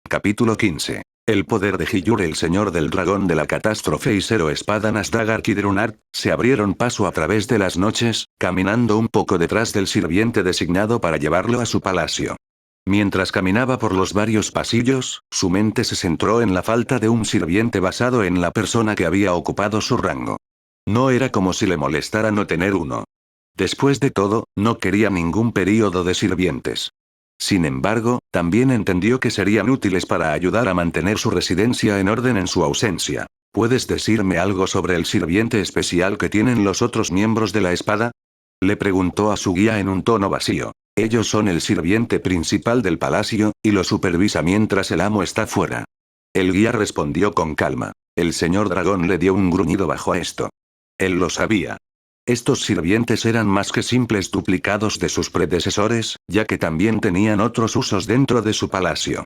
Capítulo 15. El poder de Hiyure, el señor del dragón de la catástrofe y Zero Espada Nasdagar Kidrunart, se abrieron paso a través de las noches, caminando un poco detrás del sirviente designado para llevarlo a su palacio. Mientras caminaba por los varios pasillos, su mente se centró en la falta de un sirviente basado en la persona que había ocupado su rango. No era como si le molestara no tener uno. Después de todo, no quería ningún período de sirvientes. Sin embargo, también entendió que serían útiles para ayudar a mantener su residencia en orden en su ausencia. ¿Puedes decirme algo sobre el sirviente especial que tienen los otros miembros de la espada? Le preguntó a su guía en un tono vacío. Ellos son el sirviente principal del palacio, y lo supervisa mientras el amo está fuera. El guía respondió con calma. El señor dragón le dio un gruñido bajo esto. Él lo sabía. Estos sirvientes eran más que simples duplicados de sus predecesores, ya que también tenían otros usos dentro de su palacio.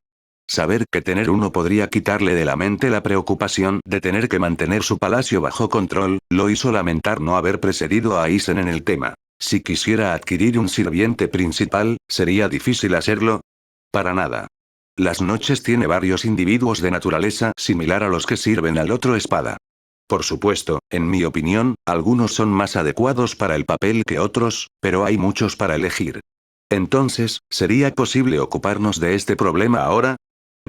Saber que tener uno podría quitarle de la mente la preocupación de tener que mantener su palacio bajo control, lo hizo lamentar no haber precedido a Aizen en el tema. Si quisiera adquirir un sirviente principal, ¿sería difícil hacerlo? Para nada. Las noches tiene varios individuos de naturaleza similar a los que sirven al otro espada. Por supuesto, en mi opinión, algunos son más adecuados para el papel que otros, pero hay muchos para elegir. Entonces, ¿sería posible ocuparnos de este problema ahora?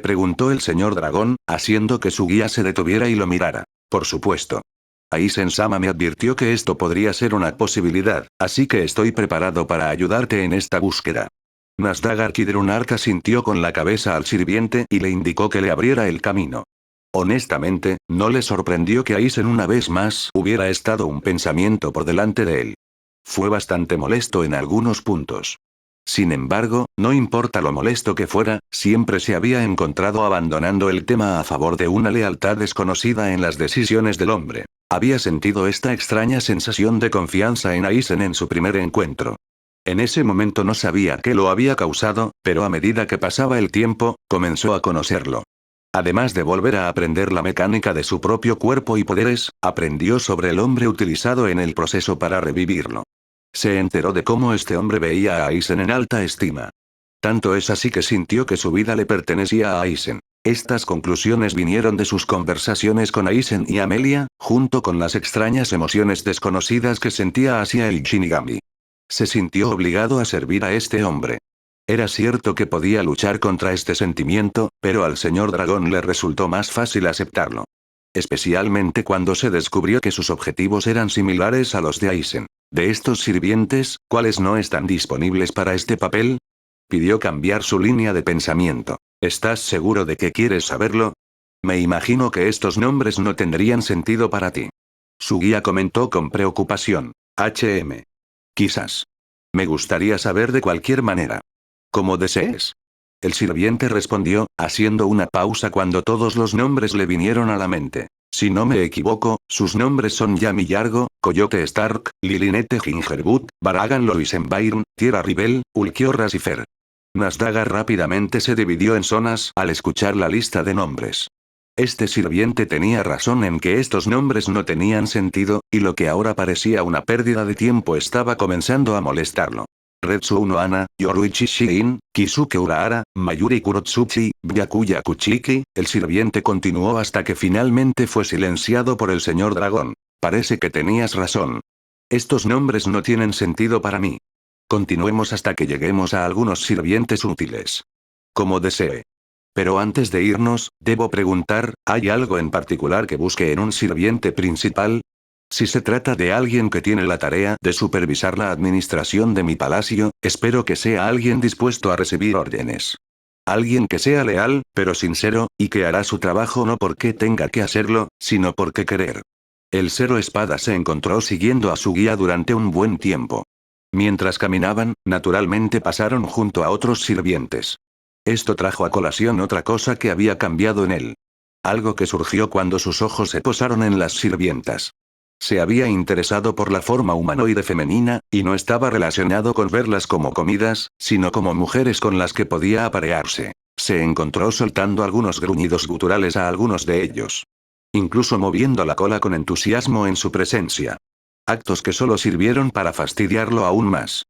Preguntó el señor dragón, haciendo que su guía se detuviera y lo mirara. Por supuesto. Aizen-sama me advirtió que esto podría ser una posibilidad, así que estoy preparado para ayudarte en esta búsqueda. Nasdagar Kidrunart asintió con la cabeza al sirviente y le indicó que le abriera el camino. Honestamente, no le sorprendió que Aizen una vez más hubiera estado un pensamiento por delante de él. Fue bastante molesto en algunos puntos. Sin embargo, no importa lo molesto que fuera, siempre se había encontrado abandonando el tema a favor de una lealtad desconocida en las decisiones del hombre. Había sentido esta extraña sensación de confianza en Aizen en su primer encuentro. En ese momento no sabía qué lo había causado, pero a medida que pasaba el tiempo, comenzó a conocerlo. Además de volver a aprender la mecánica de su propio cuerpo y poderes, aprendió sobre el hombre utilizado en el proceso para revivirlo. Se enteró de cómo este hombre veía a Aizen en alta estima. Tanto es así que sintió que su vida le pertenecía a Aizen. Estas conclusiones vinieron de sus conversaciones con Aizen y Amelia, junto con las extrañas emociones desconocidas que sentía hacia el Shinigami. Se sintió obligado a servir a este hombre. Era cierto que podía luchar contra este sentimiento, pero al señor dragón le resultó más fácil aceptarlo. Especialmente cuando se descubrió que sus objetivos eran similares a los de Aizen. ¿De estos sirvientes, cuáles no están disponibles para este papel? Pidió cambiar su línea de pensamiento. ¿Estás seguro de que quieres saberlo? Me imagino que estos nombres no tendrían sentido para ti. Su guía comentó con preocupación. Quizás. Me gustaría saber de cualquier manera. Como desees. El sirviente respondió, haciendo una pausa cuando todos los nombres le vinieron a la mente. Si no me equivoco, sus nombres son Yami Yargo, Coyote Stark, Lilinette Gingerwood, Baragan Loisen Byron, Tierra Rivel, Ulquiorra Racifer. Nasdagar rápidamente se dividió en zonas al escuchar la lista de nombres. Este sirviente tenía razón en que estos nombres no tenían sentido, y lo que ahora parecía una pérdida de tiempo estaba comenzando a molestarlo. Retsu no Ana, Yoruichi Shiin, Kisuke Urahara, Mayuri Kurotsuchi, Byakuya Kuchiki, el sirviente continuó hasta que finalmente fue silenciado por el señor dragón. Parece que tenías razón. Estos nombres no tienen sentido para mí. Continuemos hasta que lleguemos a algunos sirvientes útiles. Como desee. Pero antes de irnos, debo preguntar, ¿hay algo en particular que busque en un sirviente principal? Si se trata de alguien que tiene la tarea de supervisar la administración de mi palacio, espero que sea alguien dispuesto a recibir órdenes. Alguien que sea leal, pero sincero, y que hará su trabajo no porque tenga que hacerlo, sino porque querer. El Zero Espada se encontró siguiendo a su guía durante un buen tiempo. Mientras caminaban, naturalmente pasaron junto a otros sirvientes. Esto trajo a colación otra cosa que había cambiado en él. Algo que surgió cuando sus ojos se posaron en las sirvientas. Se había interesado por la forma humanoide femenina, y no estaba relacionado con verlas como comidas, sino como mujeres con las que podía aparearse. Se encontró soltando algunos gruñidos guturales a algunos de ellos. Incluso moviendo la cola con entusiasmo en su presencia. Actos que solo sirvieron para fastidiarlo aún más.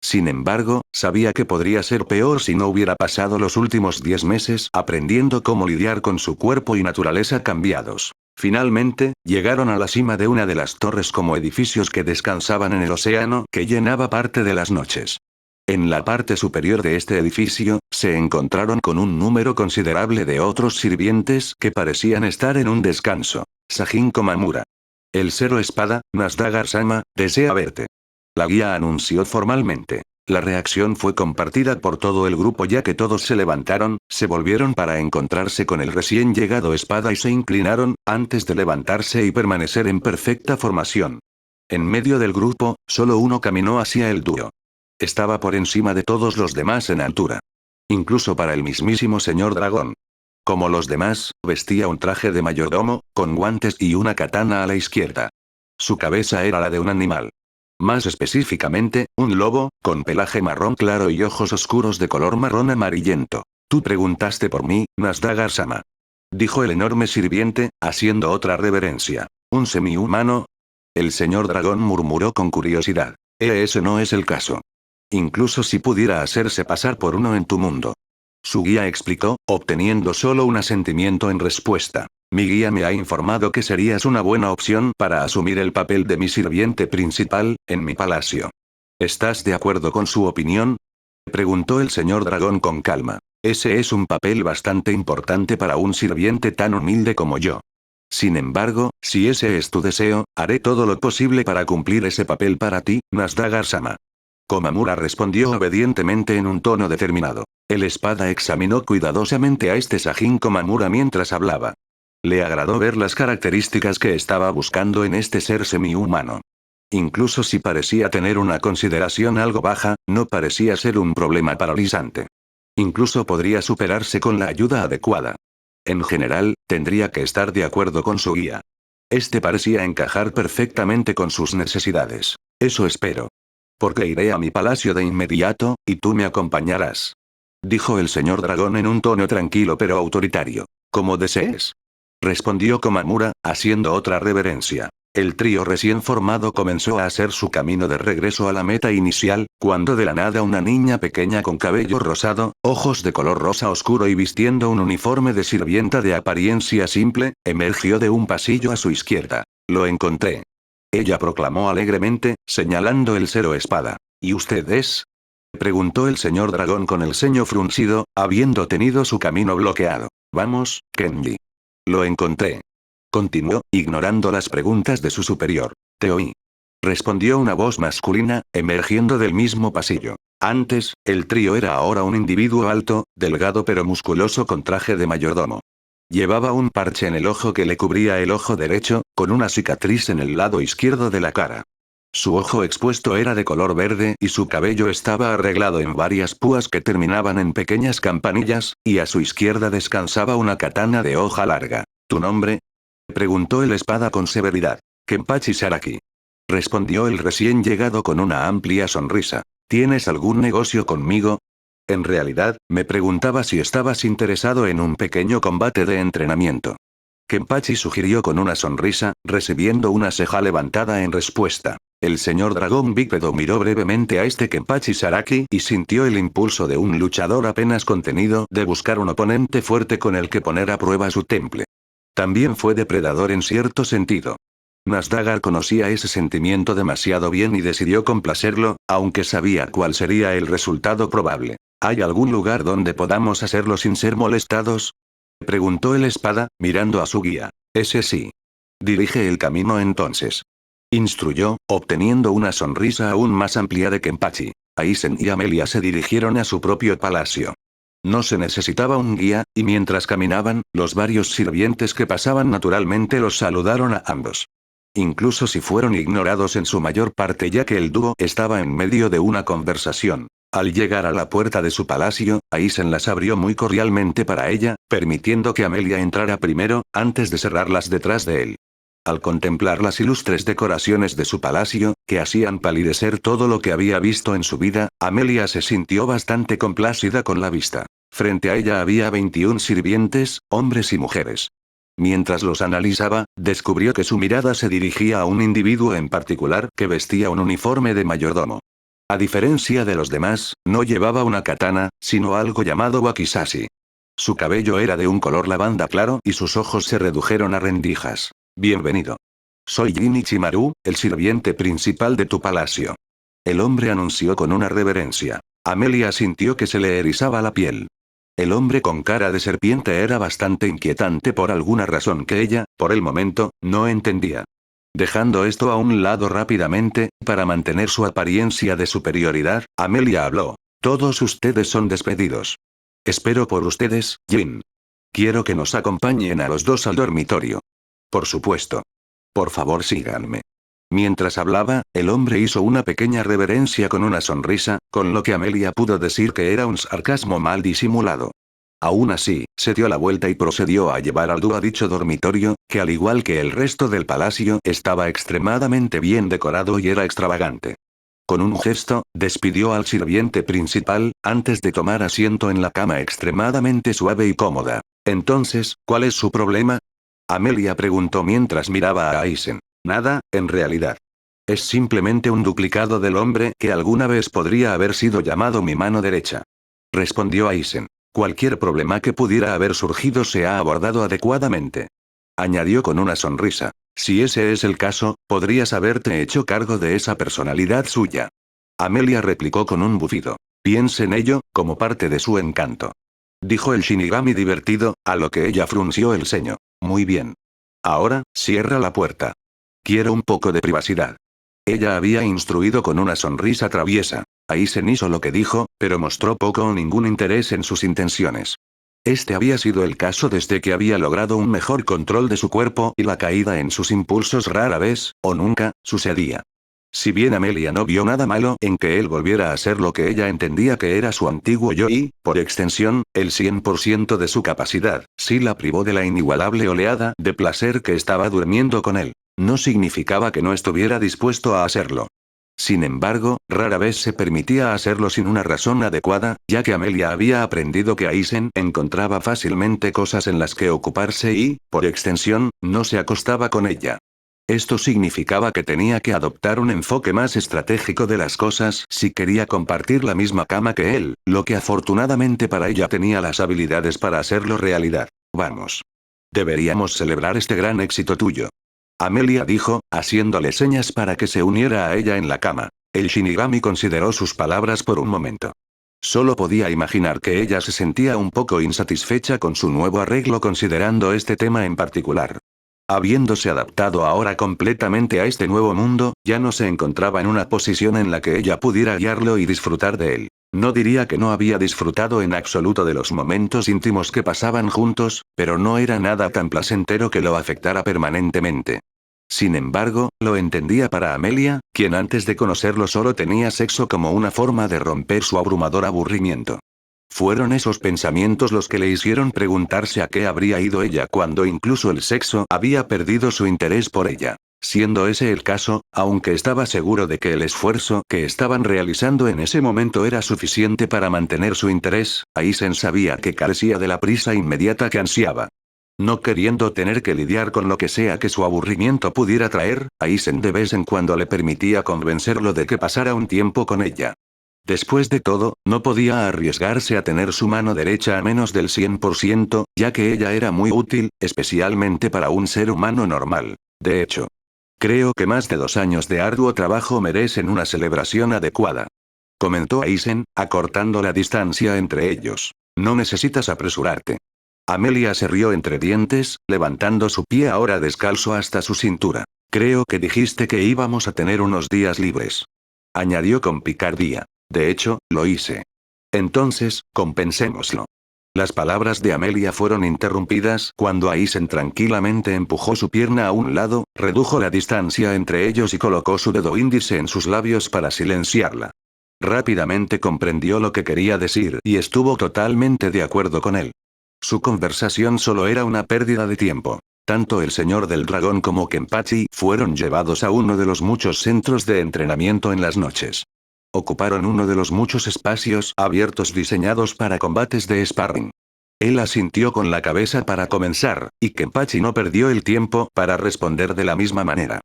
Sin embargo, sabía que podría ser peor si no hubiera pasado los últimos 10 meses aprendiendo cómo lidiar con su cuerpo y naturaleza cambiados. Finalmente, llegaron a la cima de una de las torres como edificios que descansaban en el océano que llenaba parte de las noches. En la parte superior de este edificio, se encontraron con un número considerable de otros sirvientes que parecían estar en un descanso. Sajin Komamura. El Zero Espada, Nasdagar-sama, desea verte. La guía anunció formalmente. La reacción fue compartida por todo el grupo ya que todos se levantaron, se volvieron para encontrarse con el recién llegado espada y se inclinaron, antes de levantarse y permanecer en perfecta formación. En medio del grupo, solo uno caminó hacia el dúo. Estaba por encima de todos los demás en altura. Incluso para el mismísimo señor dragón. Como los demás, vestía un traje de mayordomo, con guantes y una katana a la izquierda. Su cabeza era la de un animal. Más específicamente, un lobo, con pelaje marrón claro y ojos oscuros de color marrón amarillento. Tú preguntaste por mí, Nasdagar-sama. Dijo el enorme sirviente, haciendo otra reverencia. ¿Un semihumano? El señor dragón murmuró con curiosidad. Ese no es el caso. Incluso si pudiera hacerse pasar por uno en tu mundo. Su guía explicó, obteniendo solo un asentimiento en respuesta. Mi guía me ha informado que serías una buena opción para asumir el papel de mi sirviente principal, en mi palacio. ¿Estás de acuerdo con su opinión? Preguntó el señor dragón con calma. Ese es un papel bastante importante para un sirviente tan humilde como yo. Sin embargo, si ese es tu deseo, haré todo lo posible para cumplir ese papel para ti, Nasdagar-sama. Komamura respondió obedientemente en un tono determinado. El espada examinó cuidadosamente a este Sajin Komamura mientras hablaba. Le agradó ver las características que estaba buscando en este ser semihumano. Incluso si parecía tener una consideración algo baja, no parecía ser un problema paralizante. Incluso podría superarse con la ayuda adecuada. En general, tendría que estar de acuerdo con su guía. Este parecía encajar perfectamente con sus necesidades. Eso espero. Porque iré a mi palacio de inmediato, y tú me acompañarás. Dijo el señor dragón en un tono tranquilo pero autoritario. Como desees. Respondió Komamura, haciendo otra reverencia. El trío recién formado comenzó a hacer su camino de regreso a la meta inicial, cuando de la nada una niña pequeña con cabello rosado, ojos de color rosa oscuro y vistiendo un uniforme de sirvienta de apariencia simple, emergió de un pasillo a su izquierda. Lo encontré. Ella proclamó alegremente, señalando el Zero Espada. ¿Y usted es? Preguntó el señor dragón con el ceño fruncido, habiendo tenido su camino bloqueado. Vamos, Kenji. Lo encontré. Continuó, ignorando las preguntas de su superior. Te oí. Respondió una voz masculina, emergiendo del mismo pasillo. Antes, el trío era ahora un individuo alto, delgado pero musculoso con traje de mayordomo. Llevaba un parche en el ojo que le cubría el ojo derecho, con una cicatriz en el lado izquierdo de la cara. Su ojo expuesto era de color verde y su cabello estaba arreglado en varias púas que terminaban en pequeñas campanillas, y a su izquierda descansaba una katana de hoja larga. ¿Tu nombre? Preguntó el espada con severidad. Kenpachi Saraki. Respondió el recién llegado con una amplia sonrisa. ¿Tienes algún negocio conmigo? En realidad, me preguntaba si estabas interesado en un pequeño combate de entrenamiento. Kenpachi sugirió con una sonrisa, recibiendo una ceja levantada en respuesta. El señor dragón bípedo miró brevemente a este Kenpachi Saraki y sintió el impulso de un luchador apenas contenido de buscar un oponente fuerte con el que poner a prueba su temple. También fue depredador en cierto sentido. Nasdagar conocía ese sentimiento demasiado bien y decidió complacerlo, aunque sabía cuál sería el resultado probable. ¿Hay algún lugar donde podamos hacerlo sin ser molestados? Preguntó el espada, mirando a su guía. Ese sí. Dirige el camino entonces. Instruyó, obteniendo una sonrisa aún más amplia de Kenpachi. Aizen y Amelia se dirigieron a su propio palacio. No se necesitaba un guía, y mientras caminaban, los varios sirvientes que pasaban naturalmente los saludaron a ambos. Incluso si fueron ignorados en su mayor parte ya que el dúo estaba en medio de una conversación. Al llegar a la puerta de su palacio, Aizen las abrió muy cordialmente para ella, permitiendo que Amelia entrara primero, antes de cerrarlas detrás de él. Al contemplar las ilustres decoraciones de su palacio, que hacían palidecer todo lo que había visto en su vida, Amelia se sintió bastante complacida con la vista. Frente a ella había 21 sirvientes, hombres y mujeres. Mientras los analizaba, descubrió que su mirada se dirigía a un individuo en particular que vestía un uniforme de mayordomo. A diferencia de los demás, no llevaba una katana, sino algo llamado wakizashi. Su cabello era de un color lavanda claro y sus ojos se redujeron a rendijas. Bienvenido. Soy Jin Ichimaru, el sirviente principal de tu palacio. El hombre anunció con una reverencia. Amelia sintió que se le erizaba la piel. El hombre con cara de serpiente era bastante inquietante por alguna razón que ella, por el momento, no entendía. Dejando esto a un lado rápidamente, para mantener su apariencia de superioridad, Amelia habló. Todos ustedes son despedidos. Espero por ustedes, Jin. Quiero que nos acompañen a los dos al dormitorio. Por supuesto. Por favor, síganme. Mientras hablaba, el hombre hizo una pequeña reverencia con una sonrisa, con lo que Amelia pudo decir que era un sarcasmo mal disimulado. Aún así, se dio la vuelta y procedió a llevar al dúo a dicho dormitorio, que al igual que el resto del palacio, estaba extremadamente bien decorado y era extravagante. Con un gesto, despidió al sirviente principal, antes de tomar asiento en la cama extremadamente suave y cómoda. Entonces, ¿cuál es su problema? Amelia preguntó mientras miraba a Aizen. Nada, en realidad. Es simplemente un duplicado del hombre que alguna vez podría haber sido llamado mi mano derecha. Respondió Aizen. Cualquier problema que pudiera haber surgido se ha abordado adecuadamente. Añadió con una sonrisa. Si ese es el caso, podrías haberte hecho cargo de esa personalidad suya. Amelia replicó con un bufido. Piense en ello, como parte de su encanto. Dijo el Shinigami divertido, a lo que ella frunció el ceño. Muy bien. Ahora, cierra la puerta. Quiero un poco de privacidad. Ella había instruido con una sonrisa traviesa. Aizen hizo lo que dijo, pero mostró poco o ningún interés en sus intenciones. Este había sido el caso desde que había logrado un mejor control de su cuerpo y la caída en sus impulsos rara vez, o nunca, sucedía. Si bien Amelia no vio nada malo en que él volviera a ser lo que ella entendía que era su antiguo yo y, por extensión, el 100% de su capacidad, sí la privó de la inigualable oleada de placer que estaba durmiendo con él. No significaba que no estuviera dispuesto a hacerlo. Sin embargo, rara vez se permitía hacerlo sin una razón adecuada, ya que Amelia había aprendido que Aizen encontraba fácilmente cosas en las que ocuparse y, por extensión, no se acostaba con ella. Esto significaba que tenía que adoptar un enfoque más estratégico de las cosas si quería compartir la misma cama que él, lo que afortunadamente para ella tenía las habilidades para hacerlo realidad. Vamos. Deberíamos celebrar este gran éxito tuyo. Amelia dijo, haciéndole señas para que se uniera a ella en la cama. El Shinigami consideró sus palabras por un momento. Solo podía imaginar que ella se sentía un poco insatisfecha con su nuevo arreglo considerando este tema en particular. Habiéndose adaptado ahora completamente a este nuevo mundo, ya no se encontraba en una posición en la que ella pudiera guiarlo y disfrutar de él. No diría que no había disfrutado en absoluto de los momentos íntimos que pasaban juntos, pero no era nada tan placentero que lo afectara permanentemente. Sin embargo, lo entendía para Amelia, quien antes de conocerlo solo tenía sexo como una forma de romper su abrumador aburrimiento. Fueron esos pensamientos los que le hicieron preguntarse a qué habría ido ella cuando incluso el sexo había perdido su interés por ella. Siendo ese el caso, aunque estaba seguro de que el esfuerzo que estaban realizando en ese momento era suficiente para mantener su interés, Aizen sabía que carecía de la prisa inmediata que ansiaba. No queriendo tener que lidiar con lo que sea que su aburrimiento pudiera traer, Aizen de vez en cuando le permitía convencerlo de que pasara un tiempo con ella. Después de todo, no podía arriesgarse a tener su mano derecha a menos del 100%, ya que ella era muy útil, especialmente para un ser humano normal. De hecho, creo que más de 2 años de arduo trabajo merecen una celebración adecuada. Comentó Aizen, acortando la distancia entre ellos. No necesitas apresurarte. Amelia se rió entre dientes, levantando su pie ahora descalzo hasta su cintura. Creo que dijiste que íbamos a tener unos días libres. Añadió con picardía. De hecho, lo hice. Entonces, compensémoslo. Las palabras de Amelia fueron interrumpidas cuando Aizen tranquilamente empujó su pierna a un lado, redujo la distancia entre ellos y colocó su dedo índice en sus labios para silenciarla. Rápidamente comprendió lo que quería decir y estuvo totalmente de acuerdo con él. Su conversación solo era una pérdida de tiempo. Tanto el señor del dragón como Kenpachi fueron llevados a uno de los muchos centros de entrenamiento en las noches. Ocuparon uno de los muchos espacios abiertos diseñados para combates de sparring. Él asintió con la cabeza para comenzar, y Kenpachi no perdió el tiempo para responder de la misma manera.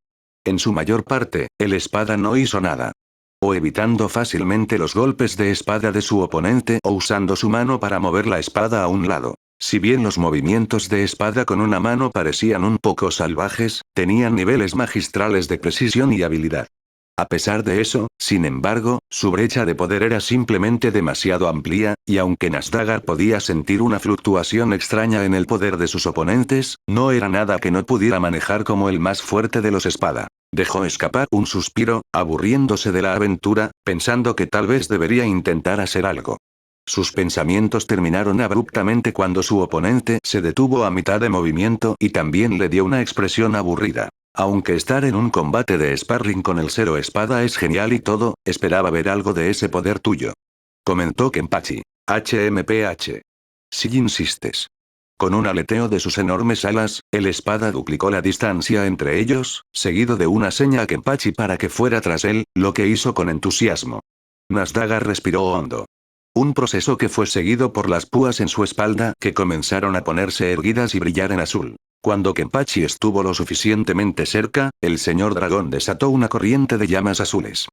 En su mayor parte, el espada no hizo nada. o evitando fácilmente los golpes de espada de su oponente o usando su mano para mover la espada a un lado. Si bien los movimientos de espada con una mano parecían un poco salvajes, tenían niveles magistrales de precisión y habilidad. A pesar de eso, sin embargo, su brecha de poder era simplemente demasiado amplia, y aunque Nasdagar podía sentir una fluctuación extraña en el poder de sus oponentes, no era nada que no pudiera manejar como el más fuerte de los espada. Dejó escapar un suspiro, aburriéndose de la aventura, pensando que tal vez debería intentar hacer algo. Sus pensamientos terminaron abruptamente cuando su oponente se detuvo a mitad de movimiento y también le dio una expresión aburrida. Aunque estar en un combate de sparring con el Zero Espada es genial y todo, esperaba ver algo de ese poder tuyo. Comentó Kenpachi. HMPH. Si insistes. Con un aleteo de sus enormes alas, el espada duplicó la distancia entre ellos, seguido de una seña a Kenpachi para que fuera tras él, lo que hizo con entusiasmo. Nasdagar respiró hondo. Un proceso que fue seguido por las púas en su espalda que comenzaron a ponerse erguidas y brillar en azul. Cuando Kenpachi estuvo lo suficientemente cerca, el señor dragón desató una corriente de llamas azules.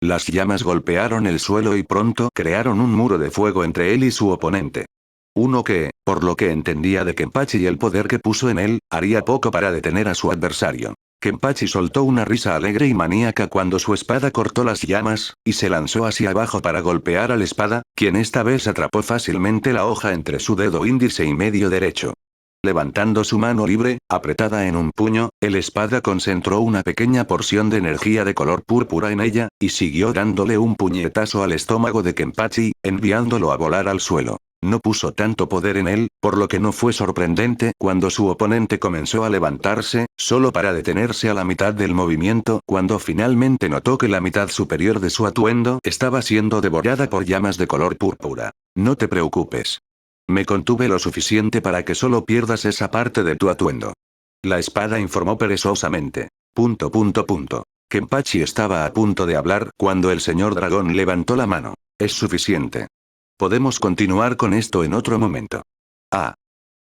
Las llamas golpearon el suelo y pronto crearon un muro de fuego entre él y su oponente. Uno que, por lo que entendía de Kenpachi y el poder que puso en él, haría poco para detener a su adversario. Kenpachi soltó una risa alegre y maníaca cuando su espada cortó las llamas, y se lanzó hacia abajo para golpear al espada, quien esta vez atrapó fácilmente la hoja entre su dedo índice y medio derecho. Levantando su mano libre, apretada en un puño, el espada concentró una pequeña porción de energía de color púrpura en ella, y siguió dándole un puñetazo al estómago de Kenpachi, enviándolo a volar al suelo. No puso tanto poder en él, por lo que no fue sorprendente cuando su oponente comenzó a levantarse, solo para detenerse a la mitad del movimiento cuando finalmente notó que la mitad superior de su atuendo estaba siendo devorada por llamas de color púrpura. No te preocupes. Me contuve lo suficiente para que solo pierdas esa parte de tu atuendo. La espada informó perezosamente. Kenpachi estaba a punto de hablar cuando el señor dragón levantó la mano. Es suficiente. Podemos continuar con esto en otro momento. Ah.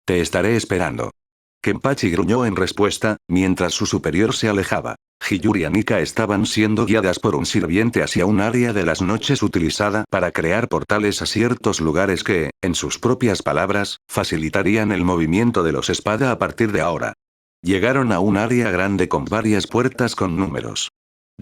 Te estaré esperando. Kenpachi gruñó en respuesta, mientras su superior se alejaba. Hiyuri y Anika estaban siendo guiadas por un sirviente hacia un área de las noches utilizada para crear portales a ciertos lugares que, en sus propias palabras, facilitarían el movimiento de los espada a partir de ahora. Llegaron a un área grande con varias puertas con números.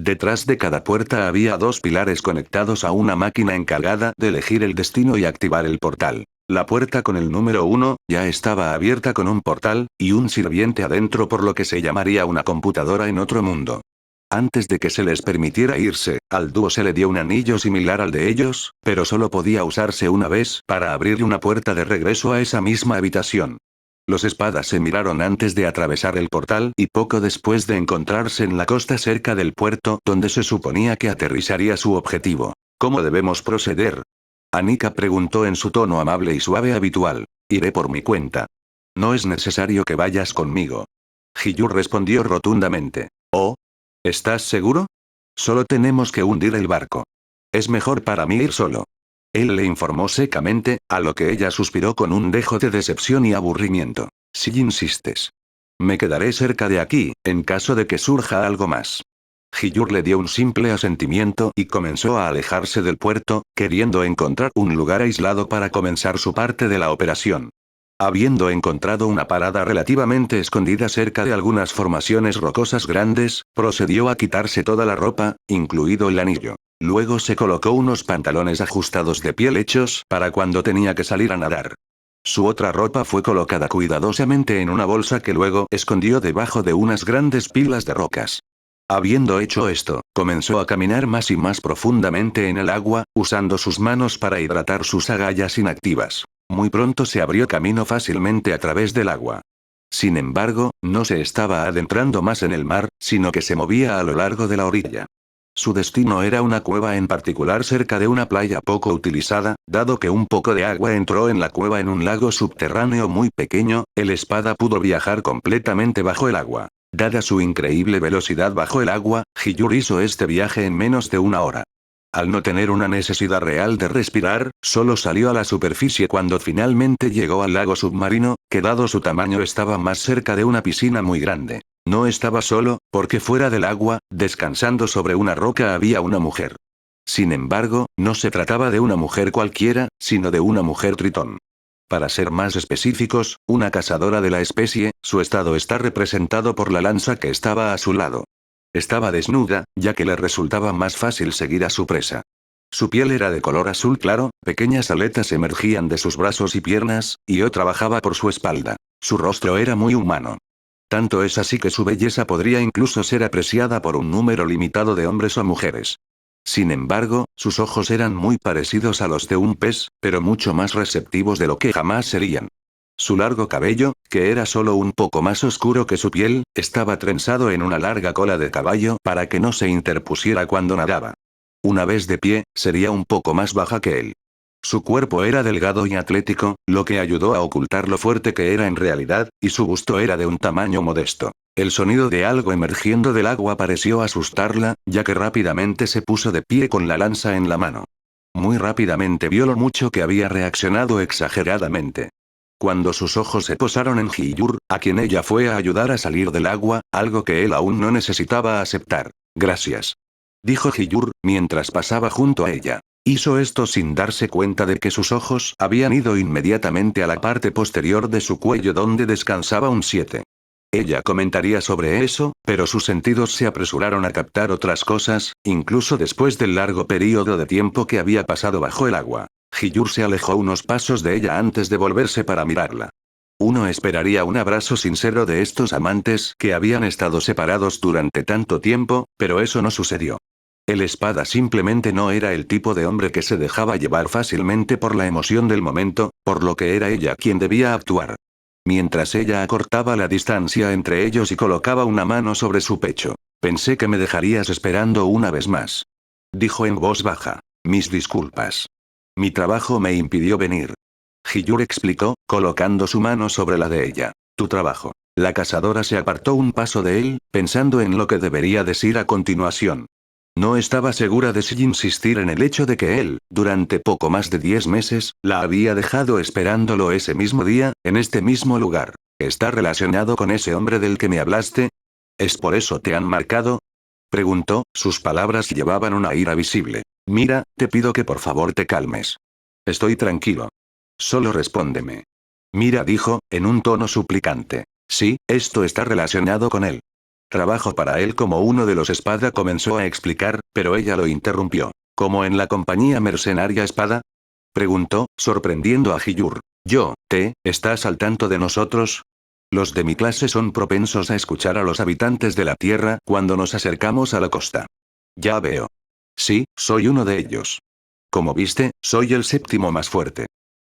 Detrás de cada puerta había dos pilares conectados a una máquina encargada de elegir el destino y activar el portal. La puerta con el número 1, ya estaba abierta con un portal, y un sirviente adentro por lo que se llamaría una computadora en otro mundo. Antes de que se les permitiera irse, al dúo se le dio un anillo similar al de ellos, pero solo podía usarse una vez para abrir una puerta de regreso a esa misma habitación. Los espadas se miraron antes de atravesar el portal y poco después de encontrarse en la costa cerca del puerto donde se suponía que aterrizaría su objetivo. ¿Cómo debemos proceder? Anika preguntó en su tono amable y suave habitual. Iré por mi cuenta. No es necesario que vayas conmigo. Hiyur respondió rotundamente. ¿Oh? ¿Estás seguro? Solo tenemos que hundir el barco. Es mejor para mí ir solo. Él le informó secamente, a lo que ella suspiró con un dejo de decepción y aburrimiento. Si insistes. Me quedaré cerca de aquí, en caso de que surja algo más. Hiyur le dio un simple asentimiento y comenzó a alejarse del puerto, queriendo encontrar un lugar aislado para comenzar su parte de la operación. Habiendo encontrado una parada relativamente escondida cerca de algunas formaciones rocosas grandes, procedió a quitarse toda la ropa, incluido el anillo. Luego se colocó unos pantalones ajustados de piel hechos para cuando tenía que salir a nadar. Su otra ropa fue colocada cuidadosamente en una bolsa que luego escondió debajo de unas grandes pilas de rocas. Habiendo hecho esto, comenzó a caminar más y más profundamente en el agua, usando sus manos para hidratar sus agallas inactivas. Muy pronto se abrió camino fácilmente a través del agua. Sin embargo, no se estaba adentrando más en el mar, sino que se movía a lo largo de la orilla. Su destino era una cueva en particular cerca de una playa poco utilizada, dado que un poco de agua entró en la cueva en un lago subterráneo muy pequeño, el espada pudo viajar completamente bajo el agua. Dada su increíble velocidad bajo el agua, Hiyur hizo este viaje en menos de una hora. Al no tener una necesidad real de respirar, solo salió a la superficie cuando finalmente llegó al lago submarino, que dado su tamaño estaba más cerca de una piscina muy grande. No estaba solo, porque fuera del agua, descansando sobre una roca había una mujer. Sin embargo, no se trataba de una mujer cualquiera, sino de una mujer tritón. Para ser más específicos, una cazadora de la especie, su estado está representado por la lanza que estaba a su lado. Estaba desnuda, ya que le resultaba más fácil seguir a su presa. Su piel era de color azul claro, pequeñas aletas emergían de sus brazos y piernas, y otra bajaba por su espalda. Su rostro era muy humano. Tanto es así que su belleza podría incluso ser apreciada por un número limitado de hombres o mujeres. Sin embargo, sus ojos eran muy parecidos a los de un pez, pero mucho más receptivos de lo que jamás serían. Su largo cabello, que era solo un poco más oscuro que su piel, estaba trenzado en una larga cola de caballo para que no se interpusiera cuando nadaba. Una vez de pie, sería un poco más baja que él. Su cuerpo era delgado y atlético, lo que ayudó a ocultar lo fuerte que era en realidad, y su busto era de un tamaño modesto. El sonido de algo emergiendo del agua pareció asustarla, ya que rápidamente se puso de pie con la lanza en la mano. Muy rápidamente vio lo mucho que había reaccionado exageradamente. Cuando sus ojos se posaron en Hiyur, a quien ella fue a ayudar a salir del agua, algo que él aún no necesitaba aceptar. Gracias. Dijo Hiyur, mientras pasaba junto a ella. Hizo esto sin darse cuenta de que sus ojos habían ido inmediatamente a la parte posterior de su cuello donde descansaba un 7. Ella comentaría sobre eso, pero sus sentidos se apresuraron a captar otras cosas, incluso después del largo período de tiempo que había pasado bajo el agua. Hiyur se alejó unos pasos de ella antes de volverse para mirarla. Uno esperaría un abrazo sincero de estos amantes que habían estado separados durante tanto tiempo, pero eso no sucedió. El espada simplemente no era el tipo de hombre que se dejaba llevar fácilmente por la emoción del momento, por lo que era ella quien debía actuar. Mientras ella acortaba la distancia entre ellos y colocaba una mano sobre su pecho. Pensé que me dejarías esperando una vez más. Dijo en voz baja. Mis disculpas. Mi trabajo me impidió venir. Hiyur explicó, colocando su mano sobre la de ella. Tu trabajo. La cazadora se apartó un paso de él, pensando en lo que debería decir a continuación. No estaba segura de si insistir en el hecho de que él, durante poco más de 10 meses, la había dejado esperándolo ese mismo día, en este mismo lugar. ¿Está relacionado con ese hombre del que me hablaste? ¿Es por eso te han marcado? Preguntó, sus palabras llevaban una ira visible. Mira, te pido que por favor te calmes. Estoy tranquilo. Solo respóndeme. Mira dijo, en un tono suplicante. Sí, esto está relacionado con él. Trabajo para él como uno de los Espada comenzó a explicar, pero ella lo interrumpió. ¿Como en la compañía mercenaria Espada? Preguntó, sorprendiendo a Hiyur. ¿Estás al tanto de nosotros? Los de mi clase son propensos a escuchar a los habitantes de la Tierra cuando nos acercamos a la costa. Ya veo. Sí, soy uno de ellos. Como viste, soy el séptimo más fuerte.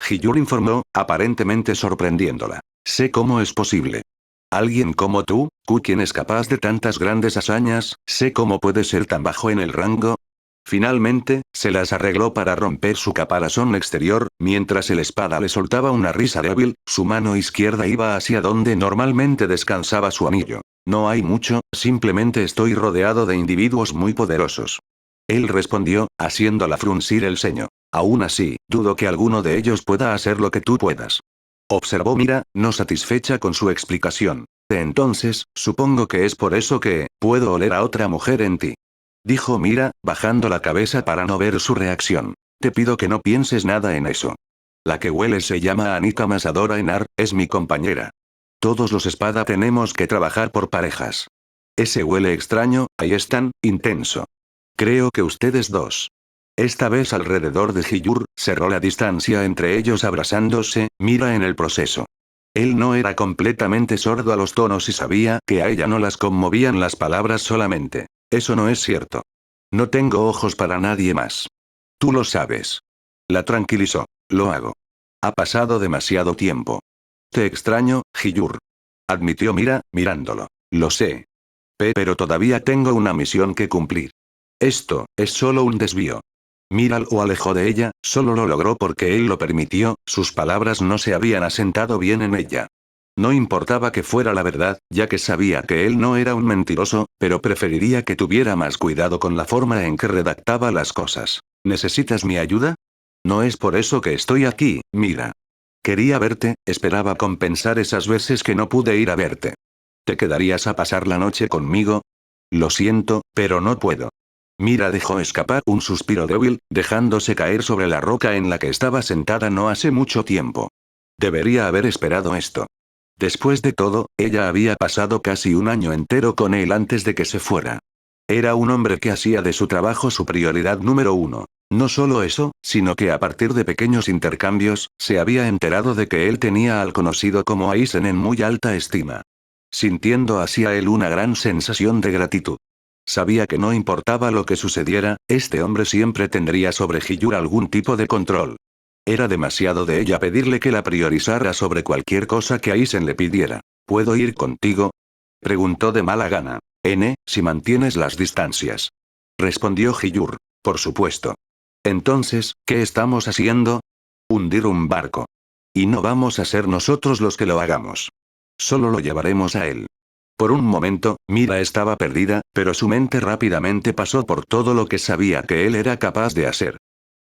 Hiyur informó, aparentemente sorprendiéndola. Sé cómo es posible. Alguien como tú, quien es capaz de tantas grandes hazañas, sé cómo puede ser tan bajo en el rango. Finalmente, se las arregló para romper su caparazón exterior, mientras el espada le soltaba una risa débil, su mano izquierda iba hacia donde normalmente descansaba su anillo. No hay mucho, simplemente estoy rodeado de individuos muy poderosos. Él respondió, haciéndola fruncir el ceño. Aún así, dudo que alguno de ellos pueda hacer lo que tú puedas. Observó Mira, no satisfecha con su explicación. Entonces, supongo que es por eso que, puedo oler a otra mujer en ti. Dijo Mira, bajando la cabeza para no ver su reacción. Te pido que no pienses nada en eso. La que huele se llama Anika Masadora Enar, es mi compañera. Todos los Espada tenemos que trabajar por parejas. Ese huele extraño, ahí están, intenso. Creo que ustedes dos. Esta vez alrededor de Hiyur, cerró la distancia entre ellos abrazándose, Mira en el proceso. Él no era completamente sordo a los tonos y sabía que a ella no las conmovían las palabras solamente. Eso no es cierto. No tengo ojos para nadie más. Tú lo sabes. La tranquilizó. Lo hago. Ha pasado demasiado tiempo. Te extraño, Hiyur. Admitió Mira, mirándolo. Lo sé. Pero todavía tengo una misión que cumplir. Esto, es solo un desvío. Mira lo alejó de ella, solo lo logró porque él lo permitió, sus palabras no se habían asentado bien en ella. No importaba que fuera la verdad, ya que sabía que él no era un mentiroso, pero preferiría que tuviera más cuidado con la forma en que redactaba las cosas. ¿Necesitas mi ayuda? No es por eso que estoy aquí, Mira. Quería verte, esperaba compensar esas veces que no pude ir a verte. ¿Te quedarías a pasar la noche conmigo? Lo siento, pero no puedo. Mira dejó escapar un suspiro débil, dejándose caer sobre la roca en la que estaba sentada no hace mucho tiempo. Debería haber esperado esto. Después de todo, ella había pasado casi un año entero con él antes de que se fuera. Era un hombre que hacía de su trabajo su prioridad número uno. No solo eso, sino que a partir de pequeños intercambios, se había enterado de que él tenía al conocido como Aizen en muy alta estima. Sintiendo hacia él una gran sensación de gratitud. Sabía que no importaba lo que sucediera, este hombre siempre tendría sobre Hiyur algún tipo de control. Era demasiado de ella pedirle que la priorizara sobre cualquier cosa que Aizen le pidiera. ¿Puedo ir contigo? Preguntó de mala gana. Si mantienes las distancias. Respondió Hiyur. Por supuesto. Entonces, ¿qué estamos haciendo? Hundir un barco. Y no vamos a ser nosotros los que lo hagamos. Solo lo llevaremos a él. Por un momento, Mira estaba perdida, pero su mente rápidamente pasó por todo lo que sabía que él era capaz de hacer.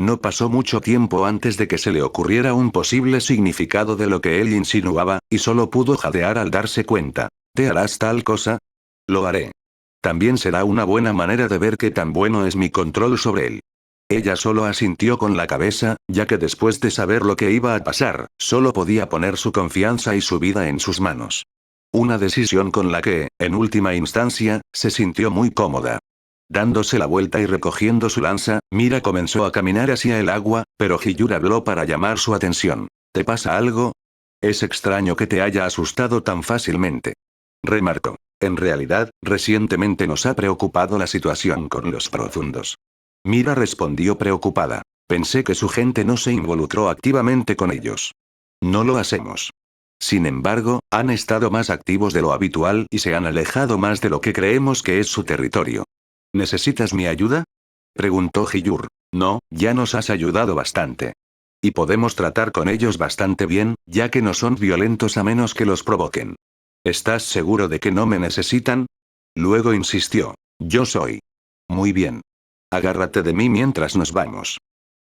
No pasó mucho tiempo antes de que se le ocurriera un posible significado de lo que él insinuaba, y solo pudo jadear al darse cuenta. ¿Te harás tal cosa? Lo haré. También será una buena manera de ver qué tan bueno es mi control sobre él. Ella solo asintió con la cabeza, ya que después de saber lo que iba a pasar, solo podía poner su confianza y su vida en sus manos. Una decisión con la que, en última instancia, se sintió muy cómoda. Dándose la vuelta y recogiendo su lanza, Mira comenzó a caminar hacia el agua, pero Hiyur habló para llamar su atención. ¿Te pasa algo? Es extraño que te haya asustado tan fácilmente. Remarcó. En realidad, recientemente nos ha preocupado la situación con los profundos. Mira respondió preocupada. Pensé que su gente no se involucró activamente con ellos. No lo hacemos. Sin embargo, han estado más activos de lo habitual y se han alejado más de lo que creemos que es su territorio. ¿Necesitas mi ayuda? Preguntó Hiyur. No, ya nos has ayudado bastante. Y podemos tratar con ellos bastante bien, ya que no son violentos a menos que los provoquen. ¿Estás seguro de que no me necesitan? Luego insistió. Yo soy. Muy bien. Agárrate de mí mientras nos vamos.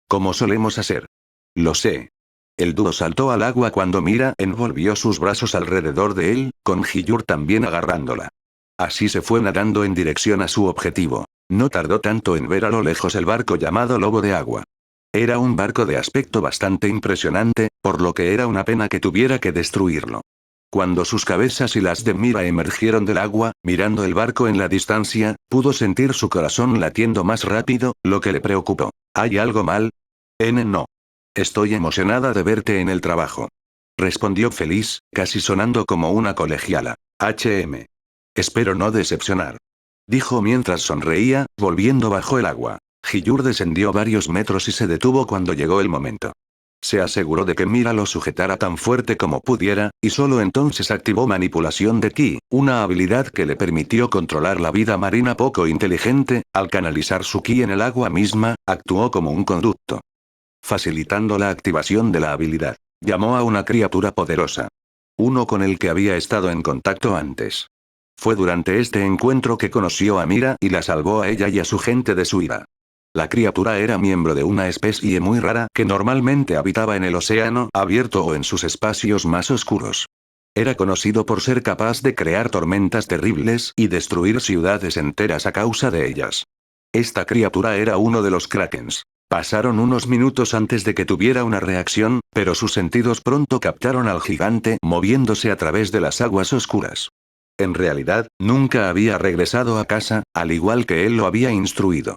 Como solemos hacer. Lo sé. El dúo saltó al agua cuando Mira envolvió sus brazos alrededor de él, con Hiyur también agarrándola. Así se fue nadando en dirección a su objetivo. No tardó tanto en ver a lo lejos el barco llamado Lobo de Agua. Era un barco de aspecto bastante impresionante, por lo que era una pena que tuviera que destruirlo. Cuando sus cabezas y las de Mira emergieron del agua, mirando el barco en la distancia, pudo sentir su corazón latiendo más rápido, lo que le preocupó. ¿Hay algo mal? No. Estoy emocionada de verte en el trabajo. Respondió feliz, casi sonando como una colegiala. Espero no decepcionar. Dijo mientras sonreía, volviendo bajo el agua. Hiyur descendió varios metros y se detuvo cuando llegó el momento. Se aseguró de que Mira lo sujetara tan fuerte como pudiera, y solo entonces activó manipulación de ki, una habilidad que le permitió controlar la vida marina poco inteligente. Al canalizar su ki en el agua misma, actuó como un conducto. Facilitando la activación de la habilidad. Llamó a una criatura poderosa. Uno con el que había estado en contacto antes. Fue durante este encuentro que conoció a Mira y la salvó a ella y a su gente de su ira. La criatura era miembro de una especie muy rara que normalmente habitaba en el océano abierto o en sus espacios más oscuros. Era conocido por ser capaz de crear tormentas terribles y destruir ciudades enteras a causa de ellas. Esta criatura era uno de los Krakens. Pasaron unos minutos antes de que tuviera una reacción, pero sus sentidos pronto captaron al gigante moviéndose a través de las aguas oscuras. En realidad, nunca había regresado a casa, al igual que él lo había instruido.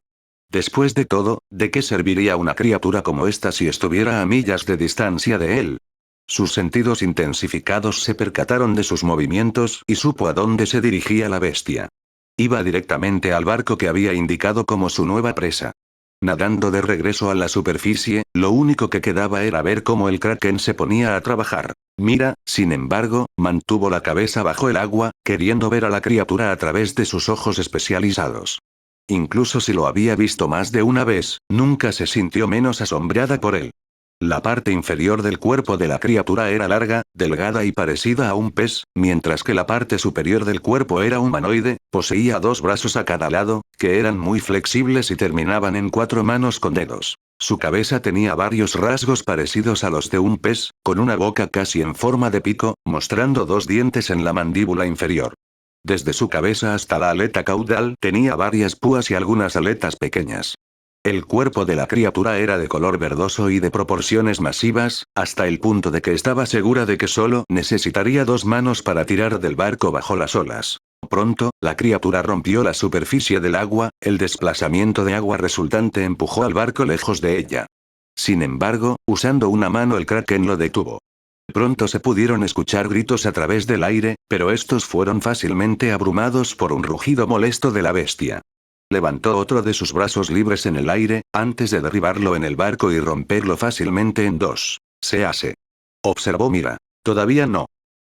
Después de todo, ¿de qué serviría una criatura como esta si estuviera a millas de distancia de él? Sus sentidos intensificados se percataron de sus movimientos y supo a dónde se dirigía la bestia. Iba directamente al barco que había indicado como su nueva presa. Nadando de regreso a la superficie, lo único que quedaba era ver cómo el kraken se ponía a trabajar. Mira, sin embargo, mantuvo la cabeza bajo el agua, queriendo ver a la criatura a través de sus ojos especializados. Incluso si lo había visto más de una vez, nunca se sintió menos asombrada por él. La parte inferior del cuerpo de la criatura era larga, delgada y parecida a un pez, mientras que la parte superior del cuerpo era humanoide, poseía 2 brazos a cada lado, que eran muy flexibles y terminaban en 4 manos con dedos. Su cabeza tenía varios rasgos parecidos a los de un pez, con una boca casi en forma de pico, mostrando 2 dientes en la mandíbula inferior. Desde su cabeza hasta la aleta caudal tenía varias púas y algunas aletas pequeñas. El cuerpo de la criatura era de color verdoso y de proporciones masivas, hasta el punto de que estaba segura de que solo necesitaría 2 manos para tirar del barco bajo las olas. Pronto, la criatura rompió la superficie del agua, el desplazamiento de agua resultante empujó al barco lejos de ella. Sin embargo, usando una mano el kraken lo detuvo. Pronto se pudieron escuchar gritos a través del aire, pero estos fueron fácilmente abrumados por un rugido molesto de la bestia. Levantó otro de sus brazos libres en el aire, antes de derribarlo en el barco y romperlo fácilmente en dos. Se hace. Observó Mira. Todavía no.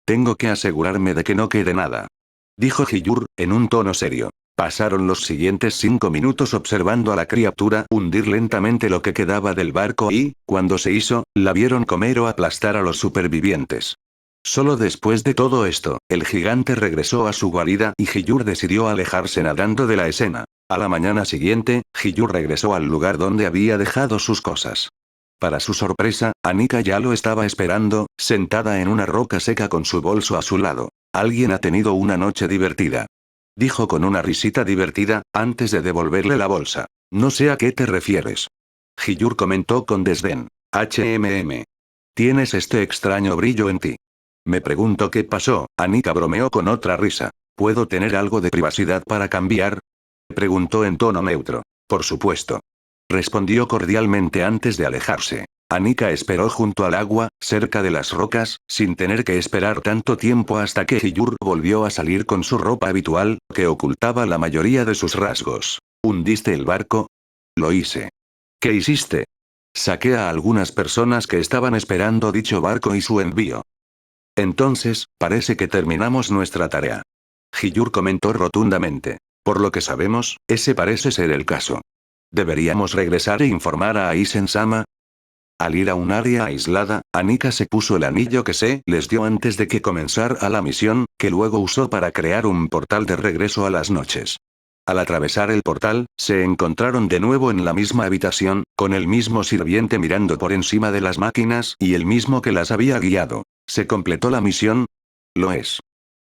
Tengo que asegurarme de que no quede nada. Dijo Hiyur, en un tono serio. Pasaron los siguientes 5 minutos observando a la criatura hundir lentamente lo que quedaba del barco y, cuando se hizo, la vieron comer o aplastar a los supervivientes. Solo después de todo esto, el gigante regresó a su guarida y Hiyur decidió alejarse nadando de la escena. A la mañana siguiente, Hiyur regresó al lugar donde había dejado sus cosas. Para su sorpresa, Anika ya lo estaba esperando, sentada en una roca seca con su bolso a su lado. Alguien ha tenido una noche divertida. Dijo con una risita divertida, antes de devolverle la bolsa. No sé a qué te refieres. Hiyur comentó con desdén. Tienes este extraño brillo en ti. Me pregunto qué pasó, Anika bromeó con otra risa. ¿Puedo tener algo de privacidad para cambiar? Preguntó en tono neutro. Por supuesto. Respondió cordialmente antes de alejarse. Anika esperó junto al agua, cerca de las rocas, sin tener que esperar tanto tiempo hasta que Hiyur volvió a salir con su ropa habitual, que ocultaba la mayoría de sus rasgos. ¿Hundiste el barco? Lo hice. ¿Qué hiciste? Saqué a algunas personas que estaban esperando dicho barco y su envío. Entonces, parece que terminamos nuestra tarea. Hiyur comentó rotundamente. Por lo que sabemos, ese parece ser el caso. ¿Deberíamos regresar e informar a Aizen-sama? Al ir a un área aislada, Anika se puso el anillo que se les dio antes de que comenzara la misión, que luego usó para crear un portal de regreso a las noches. Al atravesar el portal, se encontraron de nuevo en la misma habitación, con el mismo sirviente mirando por encima de las máquinas y el mismo que las había guiado. ¿Se completó la misión? Lo es.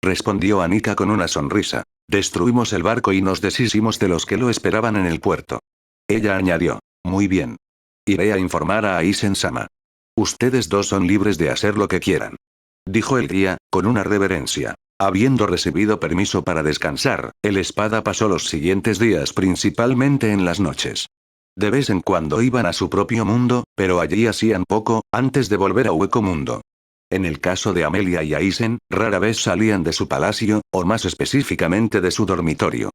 Respondió Anika con una sonrisa. Destruimos el barco y nos deshicimos de los que lo esperaban en el puerto. Ella añadió. Muy bien. Iré a informar a Aizen-sama. Ustedes dos son libres de hacer lo que quieran. Dijo el guía, con una reverencia. Habiendo recibido permiso para descansar, el espada pasó los siguientes días principalmente en las noches. De vez en cuando iban a su propio mundo, pero allí hacían poco, antes de volver a Hueco Mundo. En el caso de Amelia y Aizen, rara vez salían de su palacio, o más específicamente de su dormitorio.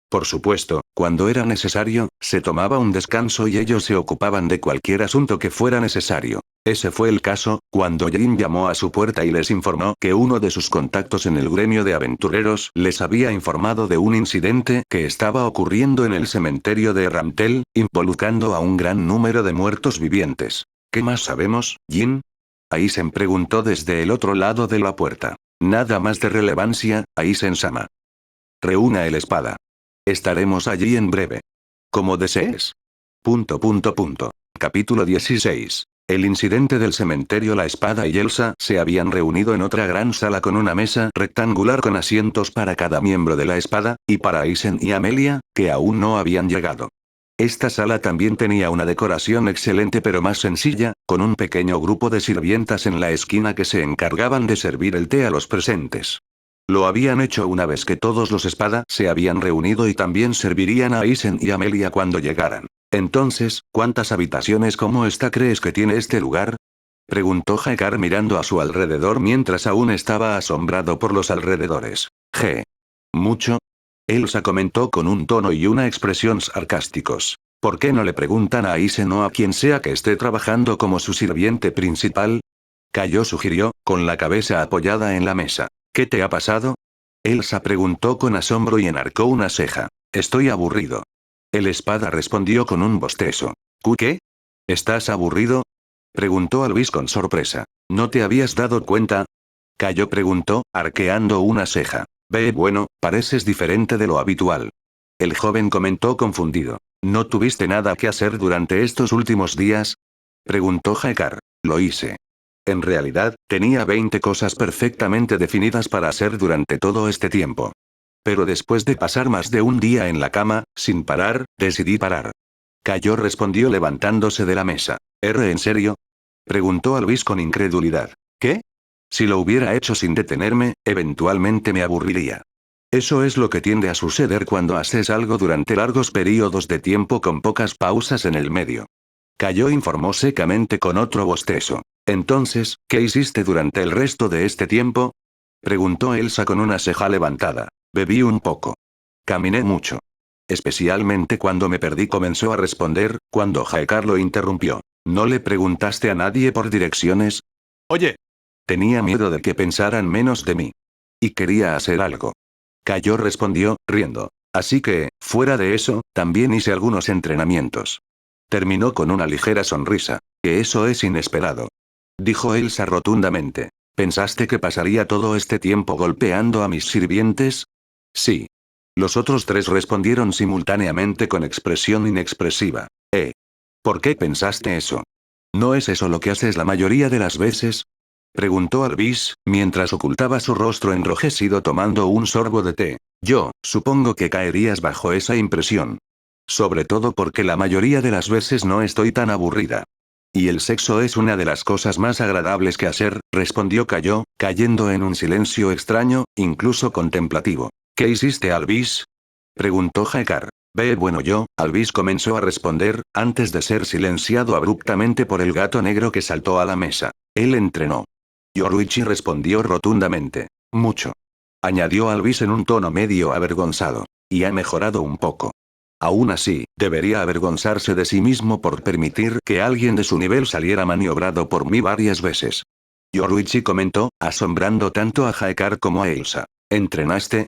Por supuesto, cuando era necesario, se tomaba un descanso y ellos se ocupaban de cualquier asunto que fuera necesario. Ese fue el caso, cuando Jin llamó a su puerta y les informó que uno de sus contactos en el gremio de aventureros les había informado de un incidente que estaba ocurriendo en el cementerio de Ramtel, involucrando a un gran número de muertos vivientes. ¿Qué más sabemos, Jin? Aizen preguntó desde el otro lado de la puerta. Nada más de relevancia, Aizen-sama. Reúna el espada. Estaremos allí en breve. Como desees. Capítulo 16. El incidente del cementerio. La espada y Elsa se habían reunido en otra gran sala con una mesa rectangular con asientos para cada miembro de la espada, y para Aizen y Amelia, que aún no habían llegado. Esta sala también tenía una decoración excelente pero más sencilla, con un pequeño grupo de sirvientas en la esquina que se encargaban de servir el té a los presentes. Lo habían hecho una vez que todos los espada se habían reunido y también servirían a Aizen y Amelia cuando llegaran. Entonces, ¿cuántas habitaciones como esta crees que tiene este lugar? Preguntó Hagar mirando a su alrededor mientras aún estaba asombrado por los alrededores. ¿Mucho? Elsa comentó con un tono y una expresión sarcásticos. ¿Por qué no le preguntan a Aizen o a quien sea que esté trabajando como su sirviente principal? Cayo sugirió, con la cabeza apoyada en la mesa. ¿Qué te ha pasado? Elsa preguntó con asombro y enarcó una ceja. Estoy aburrido. El espada respondió con un bostezo. ¿Qué? ¿Estás aburrido? Preguntó Alvis con sorpresa. ¿No te habías dado cuenta? Cayo preguntó, arqueando una ceja. Bueno, pareces diferente de lo habitual. El joven comentó confundido. ¿No tuviste nada que hacer durante estos últimos días? Preguntó Hagar. Lo hice. En realidad, tenía 20 cosas perfectamente definidas para hacer durante todo este tiempo. Pero después de pasar más de un día en la cama, sin parar, decidí parar. Cayó, respondió levantándose de la mesa. ¿En serio? Preguntó Alvis con incredulidad. ¿Qué? Si lo hubiera hecho sin detenerme, eventualmente me aburriría. Eso es lo que tiende a suceder cuando haces algo durante largos periodos de tiempo con pocas pausas en el medio. Cayó, informó secamente con otro bostezo. Entonces, ¿qué hiciste durante el resto de este tiempo? Preguntó Elsa con una ceja levantada. Bebí un poco. Caminé mucho. Especialmente cuando me perdí, comenzó a responder, cuando Haekar lo interrumpió. ¿No le preguntaste a nadie por direcciones? Oye. Tenía miedo de que pensaran menos de mí. Y quería hacer algo. Cayó, respondió, riendo. Así que, fuera de eso, también hice algunos entrenamientos. Terminó con una ligera sonrisa. Que eso es inesperado. Dijo Elsa rotundamente. ¿Pensaste que pasaría todo este tiempo golpeando a mis sirvientes? Sí. Los otros tres respondieron simultáneamente con expresión inexpresiva. ¿Por qué pensaste eso? ¿No es eso lo que haces la mayoría de las veces? Preguntó Alvis, mientras ocultaba su rostro enrojecido tomando un sorbo de té. Yo, supongo que caerías bajo esa impresión. Sobre todo porque la mayoría de las veces no estoy tan aburrida. Y el sexo es una de las cosas más agradables que hacer, respondió Cayó, cayendo en un silencio extraño, incluso contemplativo. ¿Qué hiciste, Alvis? Preguntó Haekar. Bueno, Alvis comenzó a responder, antes de ser silenciado abruptamente por el gato negro que saltó a la mesa. Él entrenó. Yoruichi respondió rotundamente. Mucho. Añadió Alvis en un tono medio avergonzado. Y ha mejorado un poco. Aún así, debería avergonzarse de sí mismo por permitir que alguien de su nivel saliera maniobrado por mí varias veces. Yoruichi comentó, asombrando tanto a Haekar como a Elsa. ¿Entrenaste?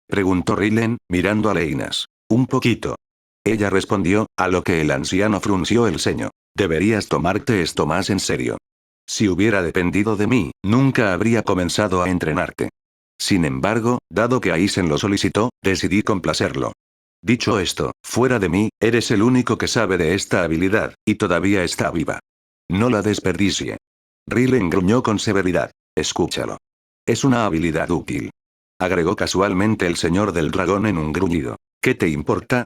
Preguntó Rilen, mirando a Leinas. Un poquito. Ella respondió, a lo que el anciano frunció el ceño. Deberías tomarte esto más en serio. Si hubiera dependido de mí, nunca habría comenzado a entrenarte. Sin embargo, dado que Aizen lo solicitó, decidí complacerlo. Dicho esto, fuera de mí, eres el único que sabe de esta habilidad, y todavía está viva. No la desperdicie. Rilen gruñó con severidad. Escúchalo. Es una habilidad útil. Agregó casualmente el señor del dragón en un gruñido. ¿Qué te importa?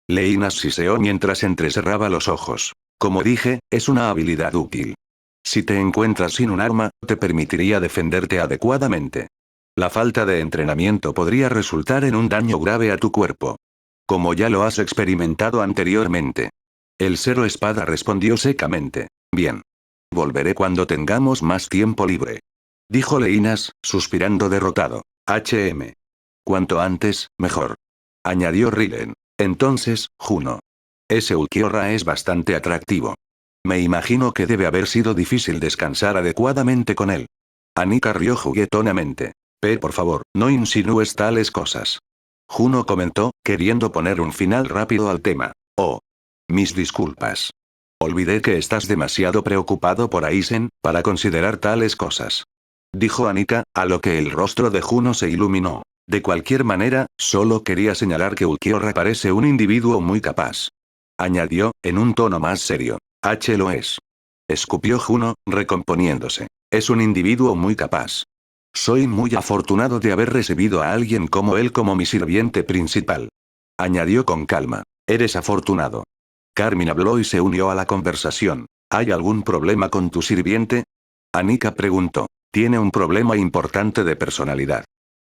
Leinas siseó mientras entrecerraba los ojos. Como dije, es una habilidad útil. Si te encuentras sin un arma, te permitiría defenderte adecuadamente. La falta de entrenamiento podría resultar en un daño grave a tu cuerpo. Como ya lo has experimentado anteriormente. El Cero Espada respondió secamente. Bien. Volveré cuando tengamos más tiempo libre. Dijo Leinas, suspirando derrotado. Cuanto antes, mejor. Añadió Rilen. Entonces, Juno. Ese Ulquiorra es bastante atractivo. Me imagino que debe haber sido difícil descansar adecuadamente con él. Anika rió juguetonamente. Por favor, no insinúes tales cosas. Juno comentó, queriendo poner un final rápido al tema. Oh. Mis disculpas. Olvidé que estás demasiado preocupado por Aizen, para considerar tales cosas. Dijo Anika, a lo que el rostro de Juno se iluminó. De cualquier manera, solo quería señalar que Ulquiorra parece un individuo muy capaz. Añadió, en un tono más serio. Lo es. Escupió Juno, recomponiéndose. Es un individuo muy capaz. Soy muy afortunado de haber recibido a alguien como él como mi sirviente principal. Añadió con calma. Eres afortunado. Carmine habló y se unió a la conversación. ¿Hay algún problema con tu sirviente? Anika preguntó. Tiene un problema importante de personalidad.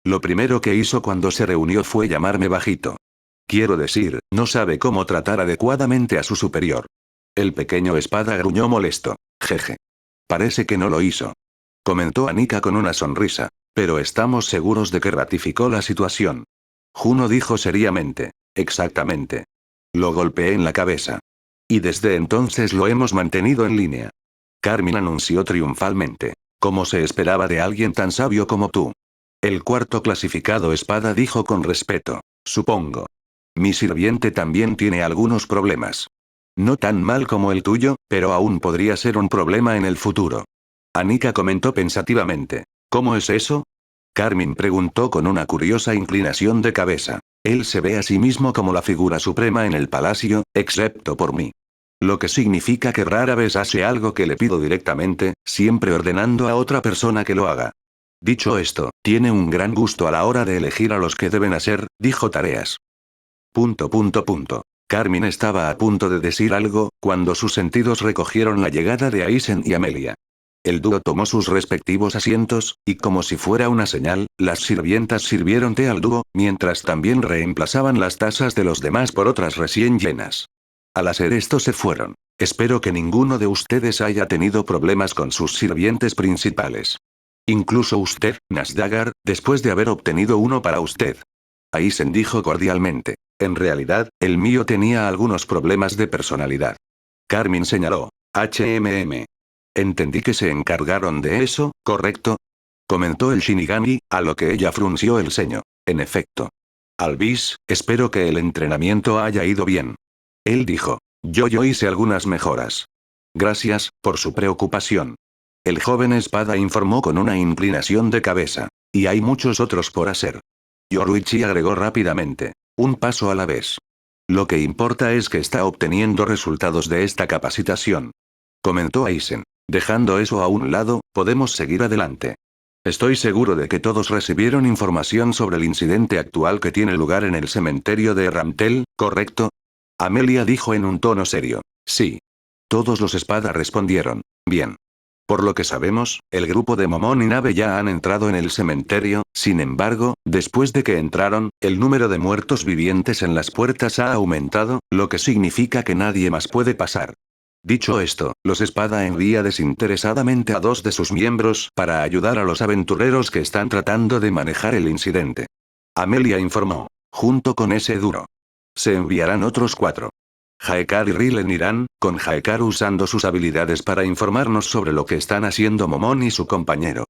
Lo primero que hizo cuando se reunió fue llamarme bajito. Quiero decir, no sabe cómo tratar adecuadamente a su superior. El pequeño espada gruñó molesto. Jeje. Parece que no lo hizo. Comentó Anika con una sonrisa. Pero estamos seguros de que ratificó la situación. Juno dijo seriamente. Exactamente. Lo golpeé en la cabeza. Y desde entonces lo hemos mantenido en línea. Carmine anunció triunfalmente. Como se esperaba de alguien tan sabio como tú. El cuarto clasificado espada dijo con respeto. Supongo. Mi sirviente también tiene algunos problemas. No tan mal como el tuyo, pero aún podría ser un problema en el futuro. Anika comentó pensativamente. ¿Cómo es eso? Carmine preguntó con una curiosa inclinación de cabeza. Él se ve a sí mismo como la figura suprema en el palacio, excepto por mí. Lo que significa que rara vez hace algo que le pido directamente, siempre ordenando a otra persona que lo haga. Dicho esto, tiene un gran gusto a la hora de elegir a los que deben hacer, dijo tareas. Carmine estaba a punto de decir algo, cuando sus sentidos recogieron la llegada de Aizen y Amelia. El dúo tomó sus respectivos asientos, y como si fuera una señal, las sirvientas sirvieron té al dúo, mientras también reemplazaban las tazas de los demás por otras recién llenas. Al hacer esto se fueron. Espero que ninguno de ustedes haya tenido problemas con sus sirvientes principales. Incluso usted, Nasdagar, después de haber obtenido uno para usted. Aizen dijo cordialmente. En realidad, el mío tenía algunos problemas de personalidad. Carmine señaló. Entendí que se encargaron de eso, ¿correcto? Comentó el Shinigami, a lo que ella frunció el ceño. En efecto. Albis, espero que el entrenamiento haya ido bien. Él dijo. Yo hice algunas mejoras. Gracias, por su preocupación. El joven espada informó con una inclinación de cabeza. Y hay muchos otros por hacer. Yoruichi agregó rápidamente. Un paso a la vez. Lo que importa es que está obteniendo resultados de esta capacitación. Comentó Aizen. Dejando eso a un lado, podemos seguir adelante. Estoy seguro de que todos recibieron información sobre el incidente actual que tiene lugar en el cementerio de Ramtel, ¿correcto? Amelia dijo en un tono serio. Sí. Todos los espada respondieron. Bien. Por lo que sabemos, el grupo de Momon y Nabe ya han entrado en el cementerio, sin embargo, después de que entraron, el número de muertos vivientes en las puertas ha aumentado, lo que significa que nadie más puede pasar. Dicho esto, los espada envía desinteresadamente a 2 de sus miembros para ayudar a los aventureros que están tratando de manejar el incidente. Amelia informó. Junto con ese duro. Se enviarán otros 4. Haekar y Rilen irán, con Haekar usando sus habilidades para informarnos sobre lo que están haciendo Momon y su compañero.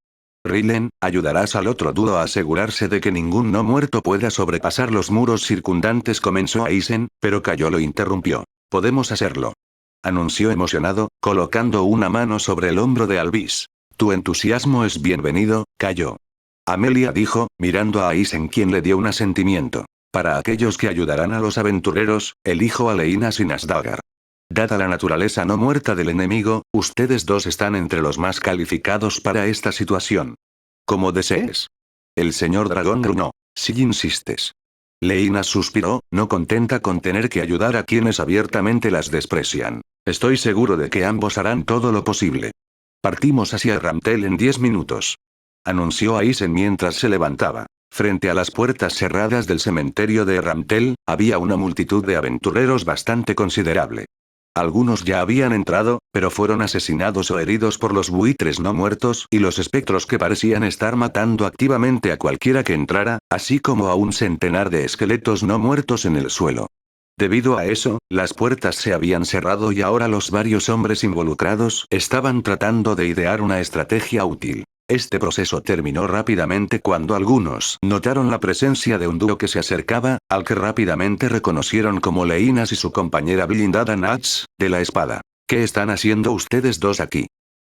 Rilen, ayudarás al otro dúo a asegurarse de que ningún no muerto pueda sobrepasar los muros circundantes, comenzó Aizen, pero Kayo lo interrumpió. Podemos hacerlo. Anunció emocionado, colocando una mano sobre el hombro de Albis. Tu entusiasmo es bienvenido, Kayo. Amelia dijo, mirando a Aizen, quien le dio un asentimiento. Para aquellos que ayudarán a los aventureros, elijo a Leinas y Nasdagar. Dada la naturaleza no muerta del enemigo, ustedes dos están entre los más calificados para esta situación. Como desees. El señor dragón gruñó. Si insistes. Leinas suspiró, no contenta con tener que ayudar a quienes abiertamente las desprecian. Estoy seguro de que ambos harán todo lo posible. Partimos hacia Ramtel en 10 minutos. Anunció Aizen mientras se levantaba. Frente a las puertas cerradas del cementerio de Ramtel, había una multitud de aventureros bastante considerable. Algunos ya habían entrado, pero fueron asesinados o heridos por los buitres no muertos y los espectros que parecían estar matando activamente a cualquiera que entrara, así como a un centenar de esqueletos no muertos en el suelo. Debido a eso, las puertas se habían cerrado y ahora los varios hombres involucrados estaban tratando de idear una estrategia útil. Este proceso terminó rápidamente cuando algunos notaron la presencia de un dúo que se acercaba, al que rápidamente reconocieron como Leinas y su compañera blindada Nats, de la espada. ¿Qué están haciendo ustedes dos aquí?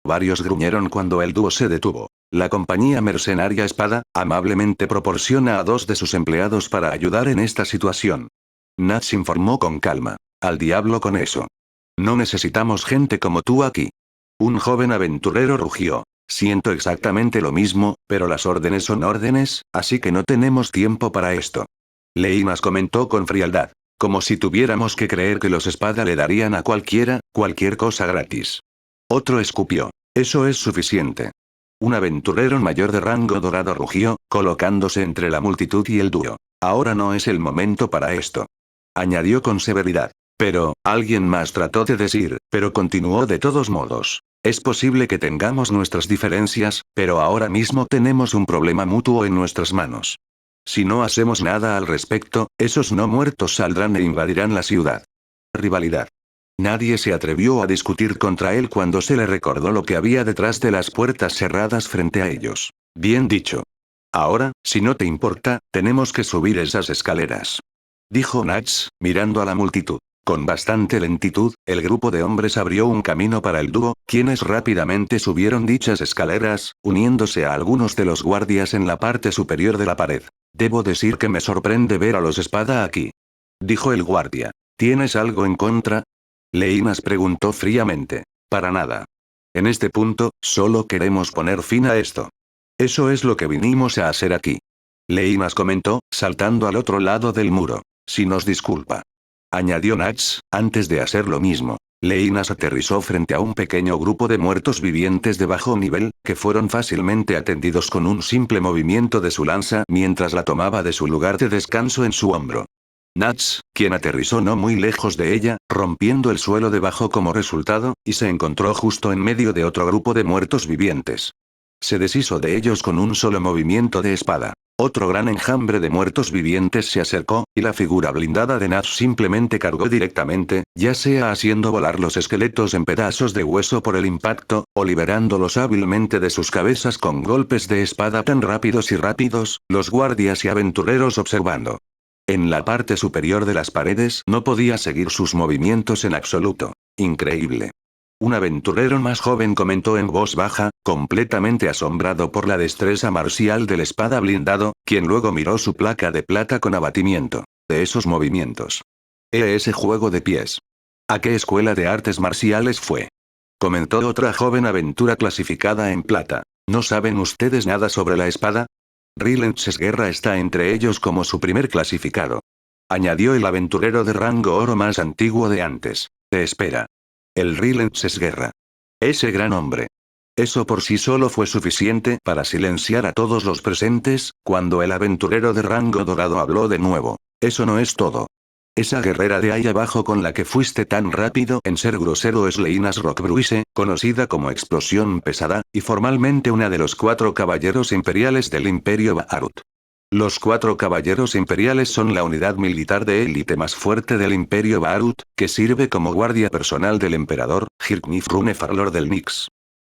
Varios gruñeron cuando el dúo se detuvo. La compañía mercenaria Espada, amablemente proporciona a 2 de sus empleados para ayudar en esta situación. Nats informó con calma. Al diablo con eso. No necesitamos gente como tú aquí. Un joven aventurero rugió. Siento exactamente lo mismo, pero las órdenes son órdenes, así que no tenemos tiempo para esto. Leinas comentó con frialdad. Como si tuviéramos que creer que los espada le darían a cualquiera, cualquier cosa gratis. Otro escupió. Eso es suficiente. Un aventurero mayor de rango dorado rugió, colocándose entre la multitud y el dúo. Ahora no es el momento para esto. Añadió con severidad. Pero, alguien más trató de decir, pero continuó de todos modos. Es posible que tengamos nuestras diferencias, pero ahora mismo tenemos un problema mutuo en nuestras manos. Si no hacemos nada al respecto, esos no muertos saldrán e invadirán la ciudad. Rivalidad. Nadie se atrevió a discutir contra él cuando se le recordó lo que había detrás de las puertas cerradas frente a ellos. Bien dicho. Ahora, si no te importa, tenemos que subir esas escaleras. Dijo Nats, mirando a la multitud. Con bastante lentitud, el grupo de hombres abrió un camino para el dúo, quienes rápidamente subieron dichas escaleras, uniéndose a algunos de los guardias en la parte superior de la pared. Debo decir que me sorprende ver a los espada aquí. Dijo el guardia. ¿Tienes algo en contra? Leinas preguntó fríamente. Para nada. En este punto, solo queremos poner fin a esto. Eso es lo que vinimos a hacer aquí. Leinas comentó, saltando al otro lado del muro. Si nos disculpa. Añadió Nats, antes de hacer lo mismo. Leinas aterrizó frente a un pequeño grupo de muertos vivientes de bajo nivel, que fueron fácilmente atendidos con un simple movimiento de su lanza mientras la tomaba de su lugar de descanso en su hombro. Nats, quien aterrizó no muy lejos de ella, rompiendo el suelo debajo como resultado, y se encontró justo en medio de otro grupo de muertos vivientes. Se deshizo de ellos con un solo movimiento de espada. Otro gran enjambre de muertos vivientes se acercó, y la figura blindada de Nats simplemente cargó directamente, ya sea haciendo volar los esqueletos en pedazos de hueso por el impacto, o liberándolos hábilmente de sus cabezas con golpes de espada tan rápidos, los guardias y aventureros observando. En la parte superior de las paredes no podía seguir sus movimientos en absoluto. Increíble. Un aventurero más joven comentó en voz baja, completamente asombrado por la destreza marcial del espada blindado, quien luego miró su placa de plata con abatimiento. De esos movimientos. Ese juego de pies. ¿A qué escuela de artes marciales fue? Comentó otra joven aventura clasificada en plata. ¿No saben ustedes nada sobre la espada? Rilenses Guerra está entre ellos como su primer clasificado. Añadió el aventurero de rango oro más antiguo de antes. Te espera. El Rilenses Guerra. Ese gran hombre. Eso por sí solo fue suficiente para silenciar a todos los presentes, cuando el aventurero de rango dorado habló de nuevo. Eso no es todo. Esa guerrera de ahí abajo con la que fuiste tan rápido en ser grosero es Leinas Rockbruise, conocida como Explosión Pesada, y formalmente una de los 4 caballeros imperiales del Imperio Baharut. Los 4 caballeros imperiales son la unidad militar de élite más fuerte del Imperio Baharut, que sirve como guardia personal del emperador, Hirknif Runefarlor del Nix.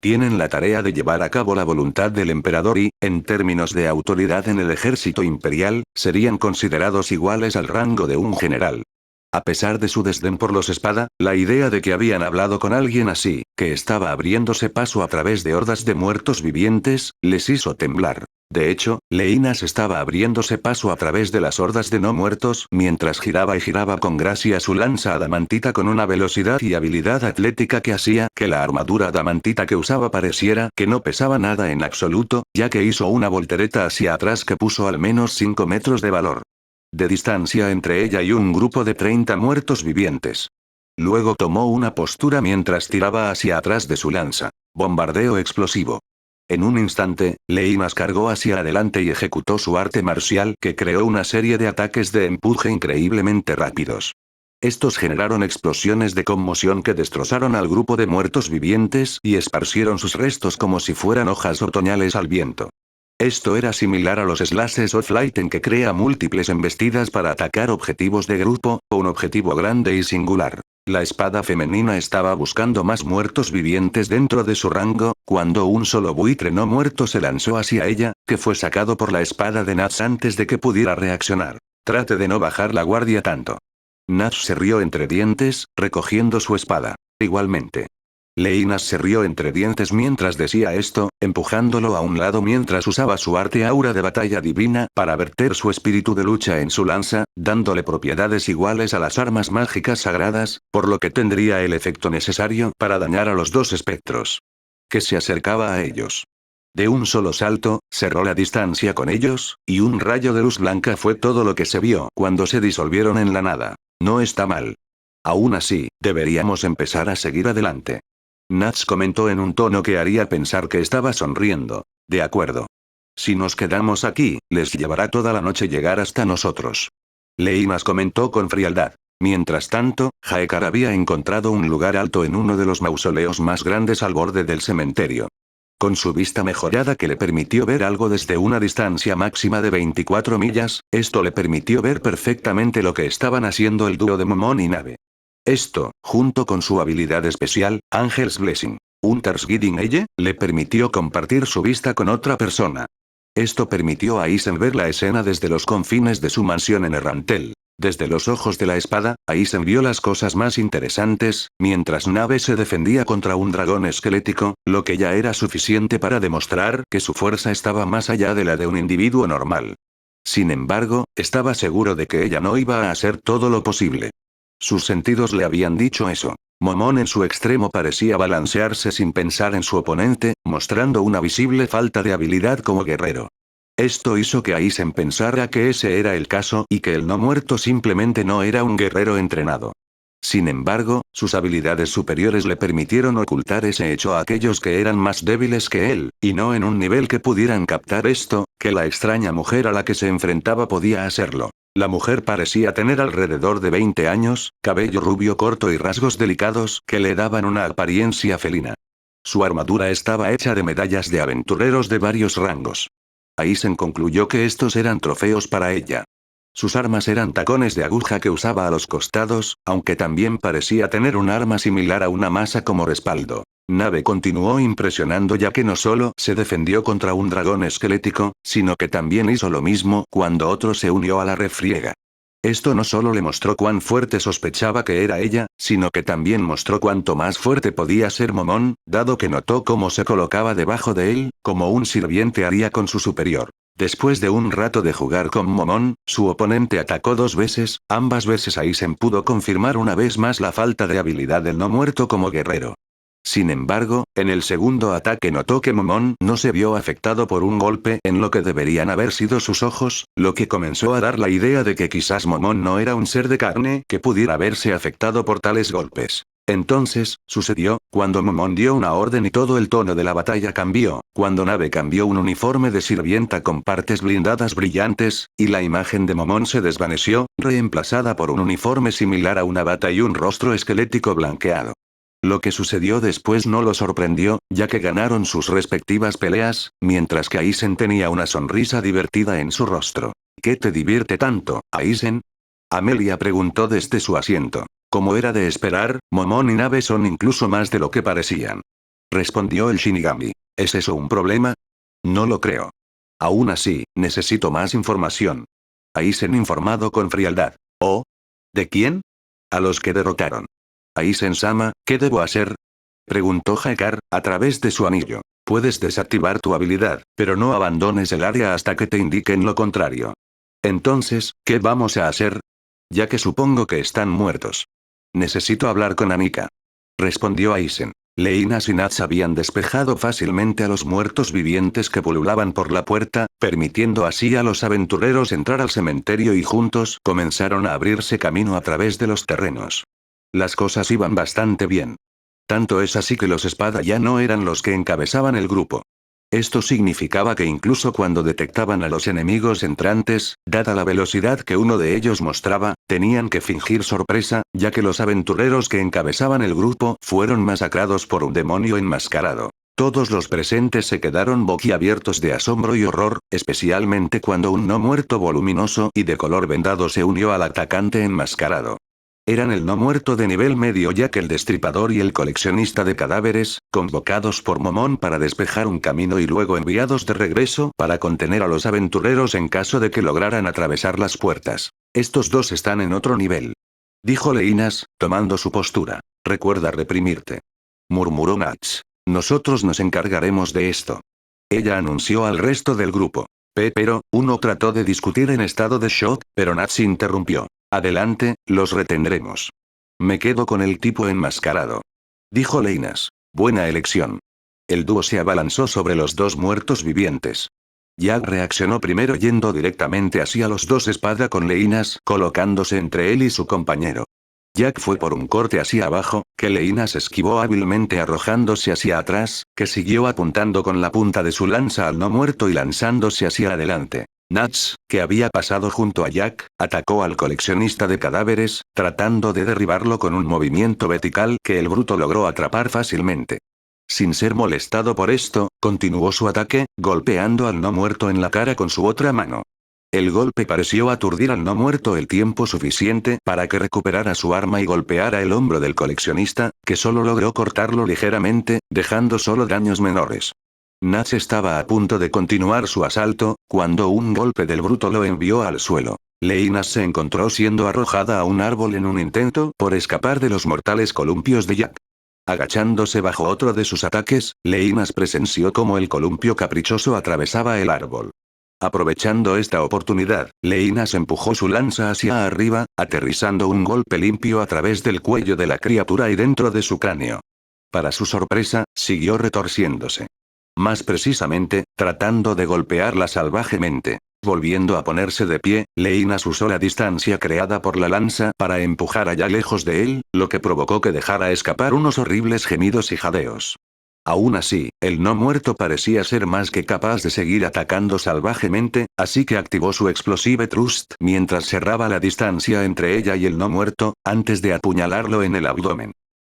Tienen la tarea de llevar a cabo la voluntad del emperador y, en términos de autoridad en el ejército imperial, serían considerados iguales al rango de un general. A pesar de su desdén por los espada, la idea de que habían hablado con alguien así, que estaba abriéndose paso a través de hordas de muertos vivientes, les hizo temblar. De hecho, Leinas estaba abriéndose paso a través de las hordas de no muertos mientras giraba y giraba con gracia su lanza adamantita con una velocidad y habilidad atlética que hacía que la armadura adamantita que usaba pareciera que no pesaba nada en absoluto, ya que hizo una voltereta hacia atrás que puso al menos 5 metros de valor de distancia entre ella y un grupo de 30 muertos vivientes. Luego tomó una postura mientras tiraba hacia atrás de su lanza. Bombardeo explosivo. En un instante, Leinas cargó hacia adelante y ejecutó su arte marcial que creó una serie de ataques de empuje increíblemente rápidos. Estos generaron explosiones de conmoción que destrozaron al grupo de muertos vivientes y esparcieron sus restos como si fueran hojas otoñales al viento. Esto era similar a los slashes of light en que crea múltiples embestidas para atacar objetivos de grupo, o un objetivo grande y singular. La espada femenina estaba buscando más muertos vivientes dentro de su rango, cuando un solo buitre no muerto se lanzó hacia ella, que fue sacado por la espada de Nats antes de que pudiera reaccionar. Trate de no bajar la guardia tanto. Nats se rió entre dientes, recogiendo su espada. Igualmente. Leinas se rió entre dientes mientras decía esto, empujándolo a un lado mientras usaba su arte aura de batalla divina para verter su espíritu de lucha en su lanza, dándole propiedades iguales a las armas mágicas sagradas, por lo que tendría el efecto necesario para dañar a los 2 espectros que se acercaba a ellos. De un solo salto, cerró la distancia con ellos, y un rayo de luz blanca fue todo lo que se vio cuando se disolvieron en la nada. No está mal. Aún así, deberíamos empezar a seguir adelante. Nats comentó en un tono que haría pensar que estaba sonriendo. De acuerdo. Si nos quedamos aquí, les llevará toda la noche llegar hasta nosotros. Leinas comentó con frialdad. Mientras tanto, Jaekar había encontrado un lugar alto en uno de los mausoleos más grandes al borde del cementerio. Con su vista mejorada que le permitió ver algo desde una distancia máxima de 24 millas, esto le permitió ver perfectamente lo que estaban haciendo el dúo de Momon y Nave. Esto, junto con su habilidad especial, Angel's Blessing, Hunter's Guiding Eye, le permitió compartir su vista con otra persona. Esto permitió a Aizen ver la escena desde los confines de su mansión en Errantel. Desde los ojos de la espada, Aizen vio las cosas más interesantes, mientras Nave se defendía contra un dragón esquelético, lo que ya era suficiente para demostrar que su fuerza estaba más allá de la de un individuo normal. Sin embargo, estaba seguro de que ella no iba a hacer todo lo posible. Sus sentidos le habían dicho eso. Momón en su extremo parecía balancearse sin pensar en su oponente, mostrando una visible falta de habilidad como guerrero. Esto hizo que Aizen pensara que ese era el caso y que el no muerto simplemente no era un guerrero entrenado. Sin embargo, sus habilidades superiores le permitieron ocultar ese hecho a aquellos que eran más débiles que él, y no en un nivel que pudieran captar esto, que la extraña mujer a la que se enfrentaba podía hacerlo. La mujer parecía tener alrededor de 20 años, cabello rubio corto y rasgos delicados que le daban una apariencia felina. Su armadura estaba hecha de medallas de aventureros de varios rangos. Aizen concluyó que estos eran trofeos para ella. Sus armas eran tacones de aguja que usaba a los costados, aunque también parecía tener un arma similar a una masa como respaldo. Nave continuó impresionando ya que no solo se defendió contra un dragón esquelético, sino que también hizo lo mismo cuando otro se unió a la refriega. Esto no solo le mostró cuán fuerte sospechaba que era ella, sino que también mostró cuánto más fuerte podía ser Momón, dado que notó cómo se colocaba debajo de él, como un sirviente haría con su superior. Después de un rato de jugar con Momón, su oponente atacó 2 veces, ambas veces Aizen pudo confirmar una vez más la falta de habilidad del no muerto como guerrero. Sin embargo, en el segundo ataque notó que Momón no se vio afectado por un golpe en lo que deberían haber sido sus ojos, lo que comenzó a dar la idea de que quizás Momón no era un ser de carne que pudiera verse afectado por tales golpes. Entonces, sucedió, cuando Momón dio una orden y todo el tono de la batalla cambió, cuando Nave cambió un uniforme de sirvienta con partes blindadas brillantes, y la imagen de Momón se desvaneció, reemplazada por un uniforme similar a una bata y un rostro esquelético blanqueado. Lo que sucedió después no lo sorprendió, ya que ganaron sus respectivas peleas, mientras que Aizen tenía una sonrisa divertida en su rostro. ¿Qué te divierte tanto, Aizen? Amelia preguntó desde su asiento. Como era de esperar, Momón y Nave son incluso más de lo que parecían. Respondió el Shinigami. ¿Es eso un problema? No lo creo. Aún así, necesito más información. Aizen informado con frialdad. ¿Oh? ¿De quién? A los que derrotaron. Aizen-sama, ¿qué debo hacer? Preguntó Hakar, a través de su anillo. Puedes desactivar tu habilidad, pero no abandones el área hasta que te indiquen lo contrario. Entonces, ¿qué vamos a hacer? Ya que supongo que están muertos. Necesito hablar con Anika. Respondió Aizen. Leinas y Nats habían despejado fácilmente a los muertos vivientes que pululaban por la puerta, permitiendo así a los aventureros entrar al cementerio y juntos comenzaron a abrirse camino a través de los terrenos. Las cosas iban bastante bien. Tanto es así que los espada ya no eran los que encabezaban el grupo. Esto significaba que incluso cuando detectaban a los enemigos entrantes, dada la velocidad que uno de ellos mostraba, tenían que fingir sorpresa, ya que los aventureros que encabezaban el grupo fueron masacrados por un demonio enmascarado. Todos los presentes se quedaron boquiabiertos de asombro y horror, especialmente cuando un no muerto voluminoso y de color vendado se unió al atacante enmascarado. Eran el no muerto de nivel medio ya que el destripador y el coleccionista de cadáveres, convocados por Momón para despejar un camino y luego enviados de regreso para contener a los aventureros en caso de que lograran atravesar las puertas. Estos dos están en otro nivel. Dijo Leinas, tomando su postura. Recuerda reprimirte. Murmuró Nats. Nosotros nos encargaremos de esto. Ella anunció al resto del grupo. Pero, uno trató de discutir en estado de shock, pero Nats interrumpió. Adelante, los retendremos. Me quedo con el tipo enmascarado. Dijo Leinas. Buena elección. El dúo se abalanzó sobre los dos muertos vivientes. Jack reaccionó primero yendo directamente hacia los dos espada con Leinas, colocándose entre él y su compañero. Jack fue por un corte hacia abajo, que Leinas esquivó hábilmente arrojándose hacia atrás, que siguió apuntando con la punta de su lanza al no muerto y lanzándose hacia adelante. Nats, que había pasado junto a Jack, atacó al coleccionista de cadáveres, tratando de derribarlo con un movimiento vertical que el bruto logró atrapar fácilmente. Sin ser molestado por esto, continuó su ataque, golpeando al no muerto en la cara con su otra mano. El golpe pareció aturdir al no muerto el tiempo suficiente para que recuperara su arma y golpeara el hombro del coleccionista, que solo logró cortarlo ligeramente, dejando solo daños menores. Nats estaba a punto de continuar su asalto, cuando un golpe del bruto lo envió al suelo. Leinas se encontró siendo arrojada a un árbol en un intento por escapar de los mortales columpios de Jack. Agachándose bajo otro de sus ataques, Leinas presenció cómo el columpio caprichoso atravesaba el árbol. Aprovechando esta oportunidad, Leinas empujó su lanza hacia arriba, aterrizando un golpe limpio a través del cuello de la criatura y dentro de su cráneo. Para su sorpresa, siguió retorciéndose. Más precisamente, tratando de golpearla salvajemente. Volviendo a ponerse de pie, Leinas usó la distancia creada por la lanza para empujar allá lejos de él, lo que provocó que dejara escapar unos horribles gemidos y jadeos. Aún así, el no muerto parecía ser más que capaz de seguir atacando salvajemente, así que activó su explosive thrust mientras cerraba la distancia entre ella y el no muerto, antes de apuñalarlo en el abdomen.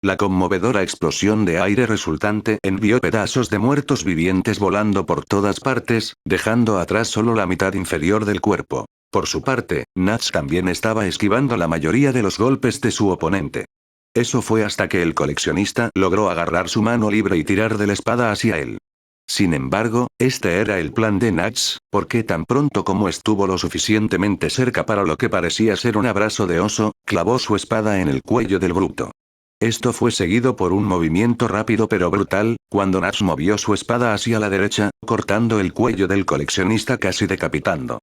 La conmovedora explosión de aire resultante envió pedazos de muertos vivientes volando por todas partes, dejando atrás solo la mitad inferior del cuerpo. Por su parte, Nats también estaba esquivando la mayoría de los golpes de su oponente. Eso fue hasta que el coleccionista logró agarrar su mano libre y tirar de la espada hacia él. Sin embargo, este era el plan de Nats, porque tan pronto como estuvo lo suficientemente cerca para lo que parecía ser un abrazo de oso, clavó su espada en el cuello del bruto. Esto fue seguido por un movimiento rápido pero brutal, cuando Nats movió su espada hacia la derecha, cortando el cuello del coleccionista casi decapitando.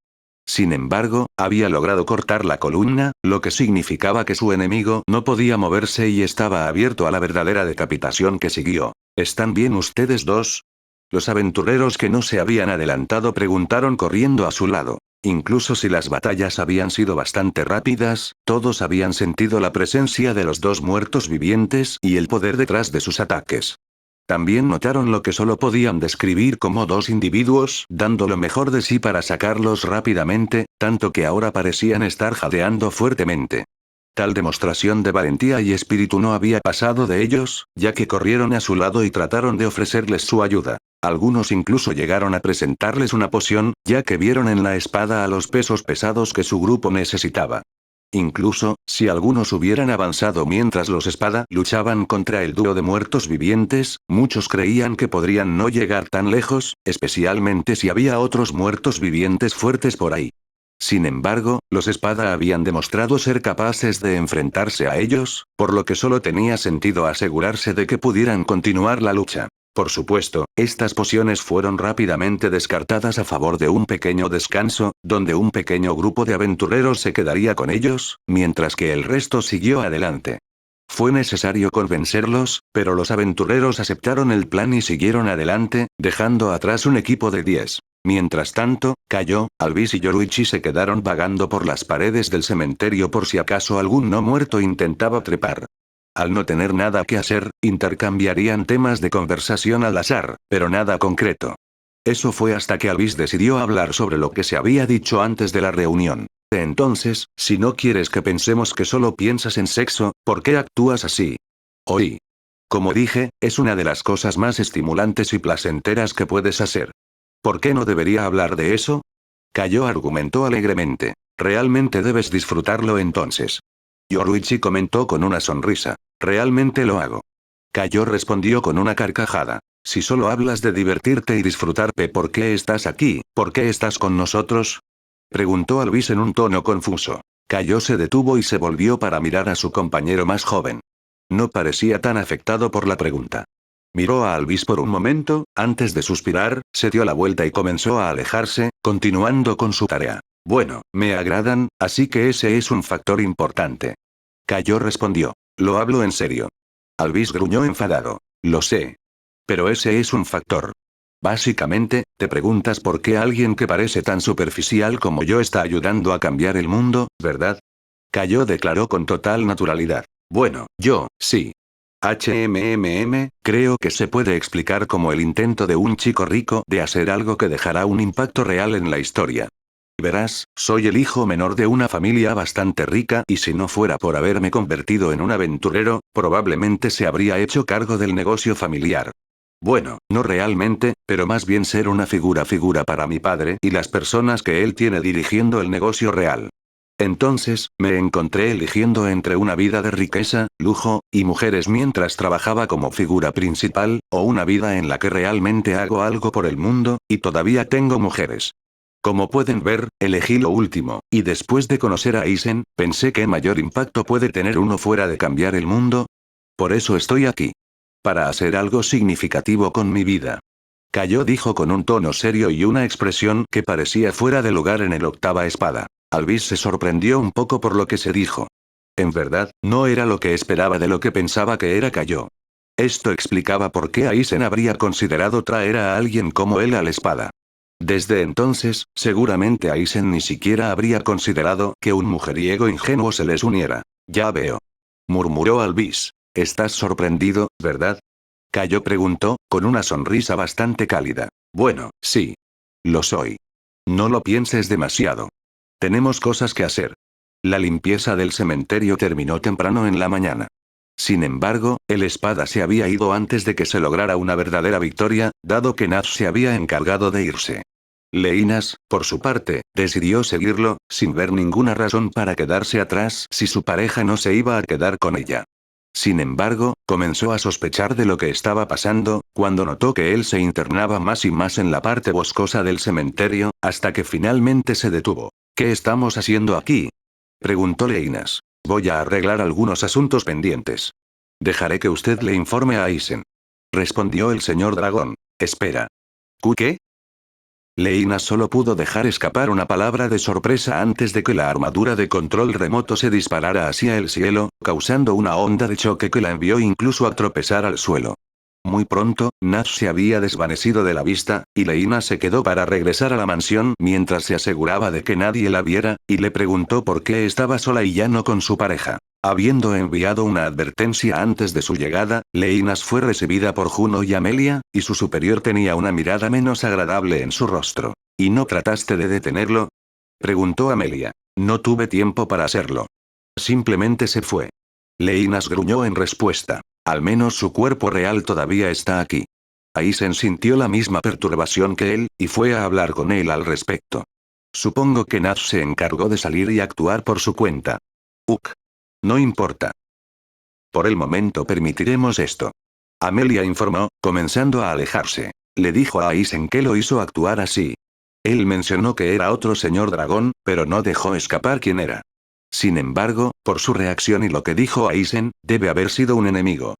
Sin embargo, había logrado cortar la columna, lo que significaba que su enemigo no podía moverse y estaba abierto a la verdadera decapitación que siguió. ¿Están bien ustedes dos? Los aventureros que no se habían adelantado preguntaron corriendo a su lado. Incluso si las batallas habían sido bastante rápidas, todos habían sentido la presencia de los dos muertos vivientes y el poder detrás de sus ataques. También notaron lo que solo podían describir como dos individuos dando lo mejor de sí para sacarlos rápidamente, tanto que ahora parecían estar jadeando fuertemente. Tal demostración de valentía y espíritu no había pasado de ellos, ya que corrieron a su lado y trataron de ofrecerles su ayuda. Algunos incluso llegaron a presentarles una poción, ya que vieron en la espada a los pesos pesados que su grupo necesitaba. Incluso, si algunos hubieran avanzado mientras los espada luchaban contra el dúo de muertos vivientes, muchos creían que podrían no llegar tan lejos, especialmente si había otros muertos vivientes fuertes por ahí. Sin embargo, los espada habían demostrado ser capaces de enfrentarse a ellos, por lo que solo tenía sentido asegurarse de que pudieran continuar la lucha. Por supuesto, estas pociones fueron rápidamente descartadas a favor de un pequeño descanso, donde un pequeño grupo de aventureros se quedaría con ellos, mientras que el resto siguió adelante. Fue necesario convencerlos, pero los aventureros aceptaron el plan y siguieron adelante, dejando atrás un equipo de 10. Mientras tanto, Kayo, Alvis y Yoruichi se quedaron vagando por las paredes del cementerio por si acaso algún no muerto intentaba trepar. Al no tener nada que hacer, intercambiarían temas de conversación al azar, pero nada concreto. Eso fue hasta que Alvis decidió hablar sobre lo que se había dicho antes de la reunión. Entonces, si no quieres que pensemos que solo piensas en sexo, ¿por qué actúas así? Oí. Como dije, es una de las cosas más estimulantes y placenteras que puedes hacer. ¿Por qué no debería hablar de eso? Kayo argumentó alegremente. Realmente debes disfrutarlo entonces. Yoruichi comentó con una sonrisa. Realmente lo hago. Kayo respondió con una carcajada. Si solo hablas de divertirte y disfrutarte, ¿por qué estás aquí? ¿Por qué estás con nosotros? Preguntó Alvis en un tono confuso. Kayo se detuvo y se volvió para mirar a su compañero más joven. No parecía tan afectado por la pregunta. Miró a Alvis por un momento, antes de suspirar, se dio la vuelta y comenzó a alejarse, continuando con su tarea. Bueno, me agradan, así que ese es un factor importante. Kayo respondió. Lo hablo en serio. Alvis gruñó enfadado. Lo sé. Pero ese es un factor. Básicamente, te preguntas por qué alguien que parece tan superficial como yo está ayudando a cambiar el mundo, ¿verdad? Kayo declaró con total naturalidad. Bueno, sí. Creo que se puede explicar como el intento de un chico rico de hacer algo que dejará un impacto real en la historia. Verás, soy el hijo menor de una familia bastante rica y si no fuera por haberme convertido en un aventurero, probablemente se habría hecho cargo del negocio familiar. Bueno, no realmente, pero más bien ser una figura para mi padre y las personas que él tiene dirigiendo el negocio real. Entonces, me encontré eligiendo entre una vida de riqueza, lujo, y mujeres mientras trabajaba como figura principal, o una vida en la que realmente hago algo por el mundo, y todavía tengo mujeres. Como pueden ver, elegí lo último, y después de conocer a Aizen, pensé que mayor impacto puede tener uno fuera de cambiar el mundo. Por eso estoy aquí. Para hacer algo significativo con mi vida. Cayó, dijo con un tono serio y una expresión que parecía fuera de lugar en el octava espada. Alvis se sorprendió un poco por lo que se dijo. En verdad, no era lo que esperaba de lo que pensaba que era Cayó. Esto explicaba por qué Aizen habría considerado traer a alguien como él a la espada. Desde entonces, seguramente Aizen ni siquiera habría considerado que un mujeriego ingenuo se les uniera. Ya veo. Murmuró Alvis. Estás sorprendido, ¿verdad? Cayó preguntó, con una sonrisa bastante cálida. Bueno, sí. Lo soy. No lo pienses demasiado. Tenemos cosas que hacer. La limpieza del cementerio terminó temprano en la mañana. Sin embargo, el espada se había ido antes de que se lograra una verdadera victoria, dado que Nash se había encargado de irse. Leinas, por su parte, decidió seguirlo, sin ver ninguna razón para quedarse atrás si su pareja no se iba a quedar con ella. Sin embargo, comenzó a sospechar de lo que estaba pasando, cuando notó que él se internaba más y más en la parte boscosa del cementerio, hasta que finalmente se detuvo. ¿Qué estamos haciendo aquí? Preguntó Leinas. Voy a arreglar algunos asuntos pendientes. Dejaré que usted le informe a Aizen. Respondió el señor dragón. Espera. ¿Qué? Leinas solo pudo dejar escapar una palabra de sorpresa antes de que la armadura de control remoto se disparara hacia el cielo, causando una onda de choque que la envió incluso a tropezar al suelo. Muy pronto, Nash se había desvanecido de la vista, y Leinas se quedó para regresar a la mansión mientras se aseguraba de que nadie la viera, y le preguntó por qué estaba sola y ya no con su pareja. Habiendo enviado una advertencia antes de su llegada, Leinas fue recibida por Juno y Amelia, y su superior tenía una mirada menos agradable en su rostro. ¿Y no trataste de detenerlo? Preguntó Amelia. No tuve tiempo para hacerlo. Simplemente se fue. Leinas gruñó en respuesta. Al menos su cuerpo real todavía está aquí. Aizen sintió la misma perturbación que él, y fue a hablar con él al respecto. Supongo que Nash se encargó de salir y actuar por su cuenta. No importa. Por el momento permitiremos esto. Amelia informó, comenzando a alejarse. Le dijo a Aizen que lo hizo actuar así. Él mencionó que era otro señor dragón, pero no dejó escapar quién era. Sin embargo, por su reacción y lo que dijo Aizen, debe haber sido un enemigo.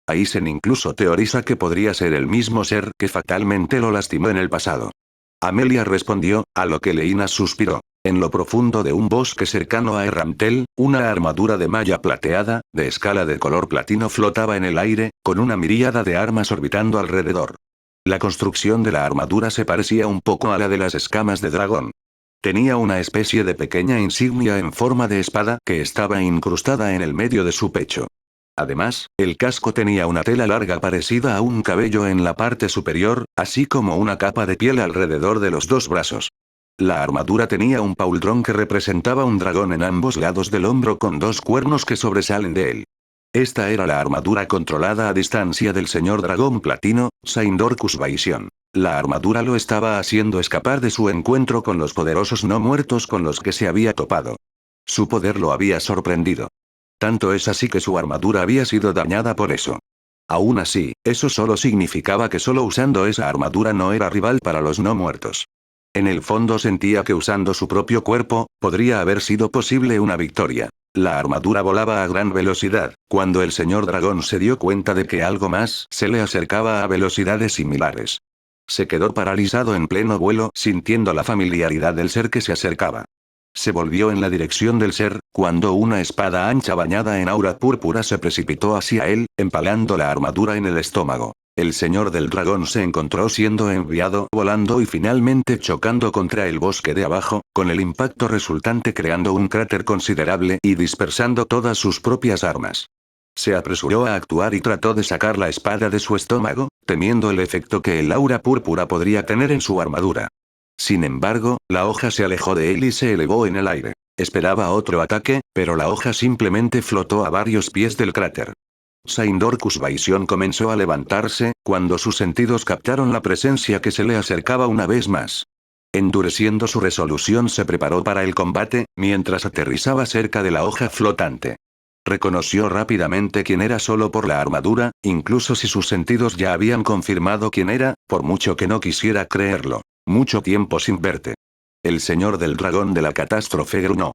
Aizen incluso teoriza que podría ser el mismo ser que fatalmente lo lastimó en el pasado. Amelia respondió, a lo que Leinas suspiró. En lo profundo de un bosque cercano a Errantel, una armadura de malla plateada, de escala de color platino flotaba en el aire, con una miríada de armas orbitando alrededor. La construcción de la armadura se parecía un poco a la de las escamas de dragón. Tenía una especie de pequeña insignia en forma de espada que estaba incrustada en el medio de su pecho. Además, el casco tenía una tela larga parecida a un cabello en la parte superior, así como una capa de piel alrededor de los dos brazos. La armadura tenía un pauldrón que representaba un dragón en ambos lados del hombro con dos cuernos que sobresalen de él. Esta era la armadura controlada a distancia del señor dragón platino, Saindorcus Vision. La armadura lo estaba haciendo escapar de su encuentro con los poderosos no muertos con los que se había topado. Su poder lo había sorprendido. Tanto es así que su armadura había sido dañada por eso. Aún así, eso solo significaba que solo usando esa armadura no era rival para los no muertos. En el fondo sentía que usando su propio cuerpo, podría haber sido posible una victoria. La armadura volaba a gran velocidad, cuando el señor dragón se dio cuenta de que algo más se le acercaba a velocidades similares. Se quedó paralizado en pleno vuelo, sintiendo la familiaridad del ser que se acercaba. Se volvió en la dirección del ser, cuando una espada ancha bañada en aura púrpura se precipitó hacia él, empalando la armadura en el estómago. El señor del dragón se encontró siendo enviado volando y finalmente chocando contra el bosque de abajo, con el impacto resultante creando un cráter considerable y dispersando todas sus propias armas. Se apresuró a actuar y trató de sacar la espada de su estómago, temiendo el efecto que el aura púrpura podría tener en su armadura. Sin embargo, la hoja se alejó de él y se elevó en el aire. Esperaba otro ataque, pero la hoja simplemente flotó a varios pies del cráter. Saindorcus Vision comenzó a levantarse, cuando sus sentidos captaron la presencia que se le acercaba una vez más. Endureciendo su resolución se preparó para el combate, mientras aterrizaba cerca de la hoja flotante. Reconoció rápidamente quién era solo por la armadura, incluso si sus sentidos ya habían confirmado quién era, por mucho que no quisiera creerlo. Mucho tiempo sin verte. El señor del dragón de la catástrofe gruñó.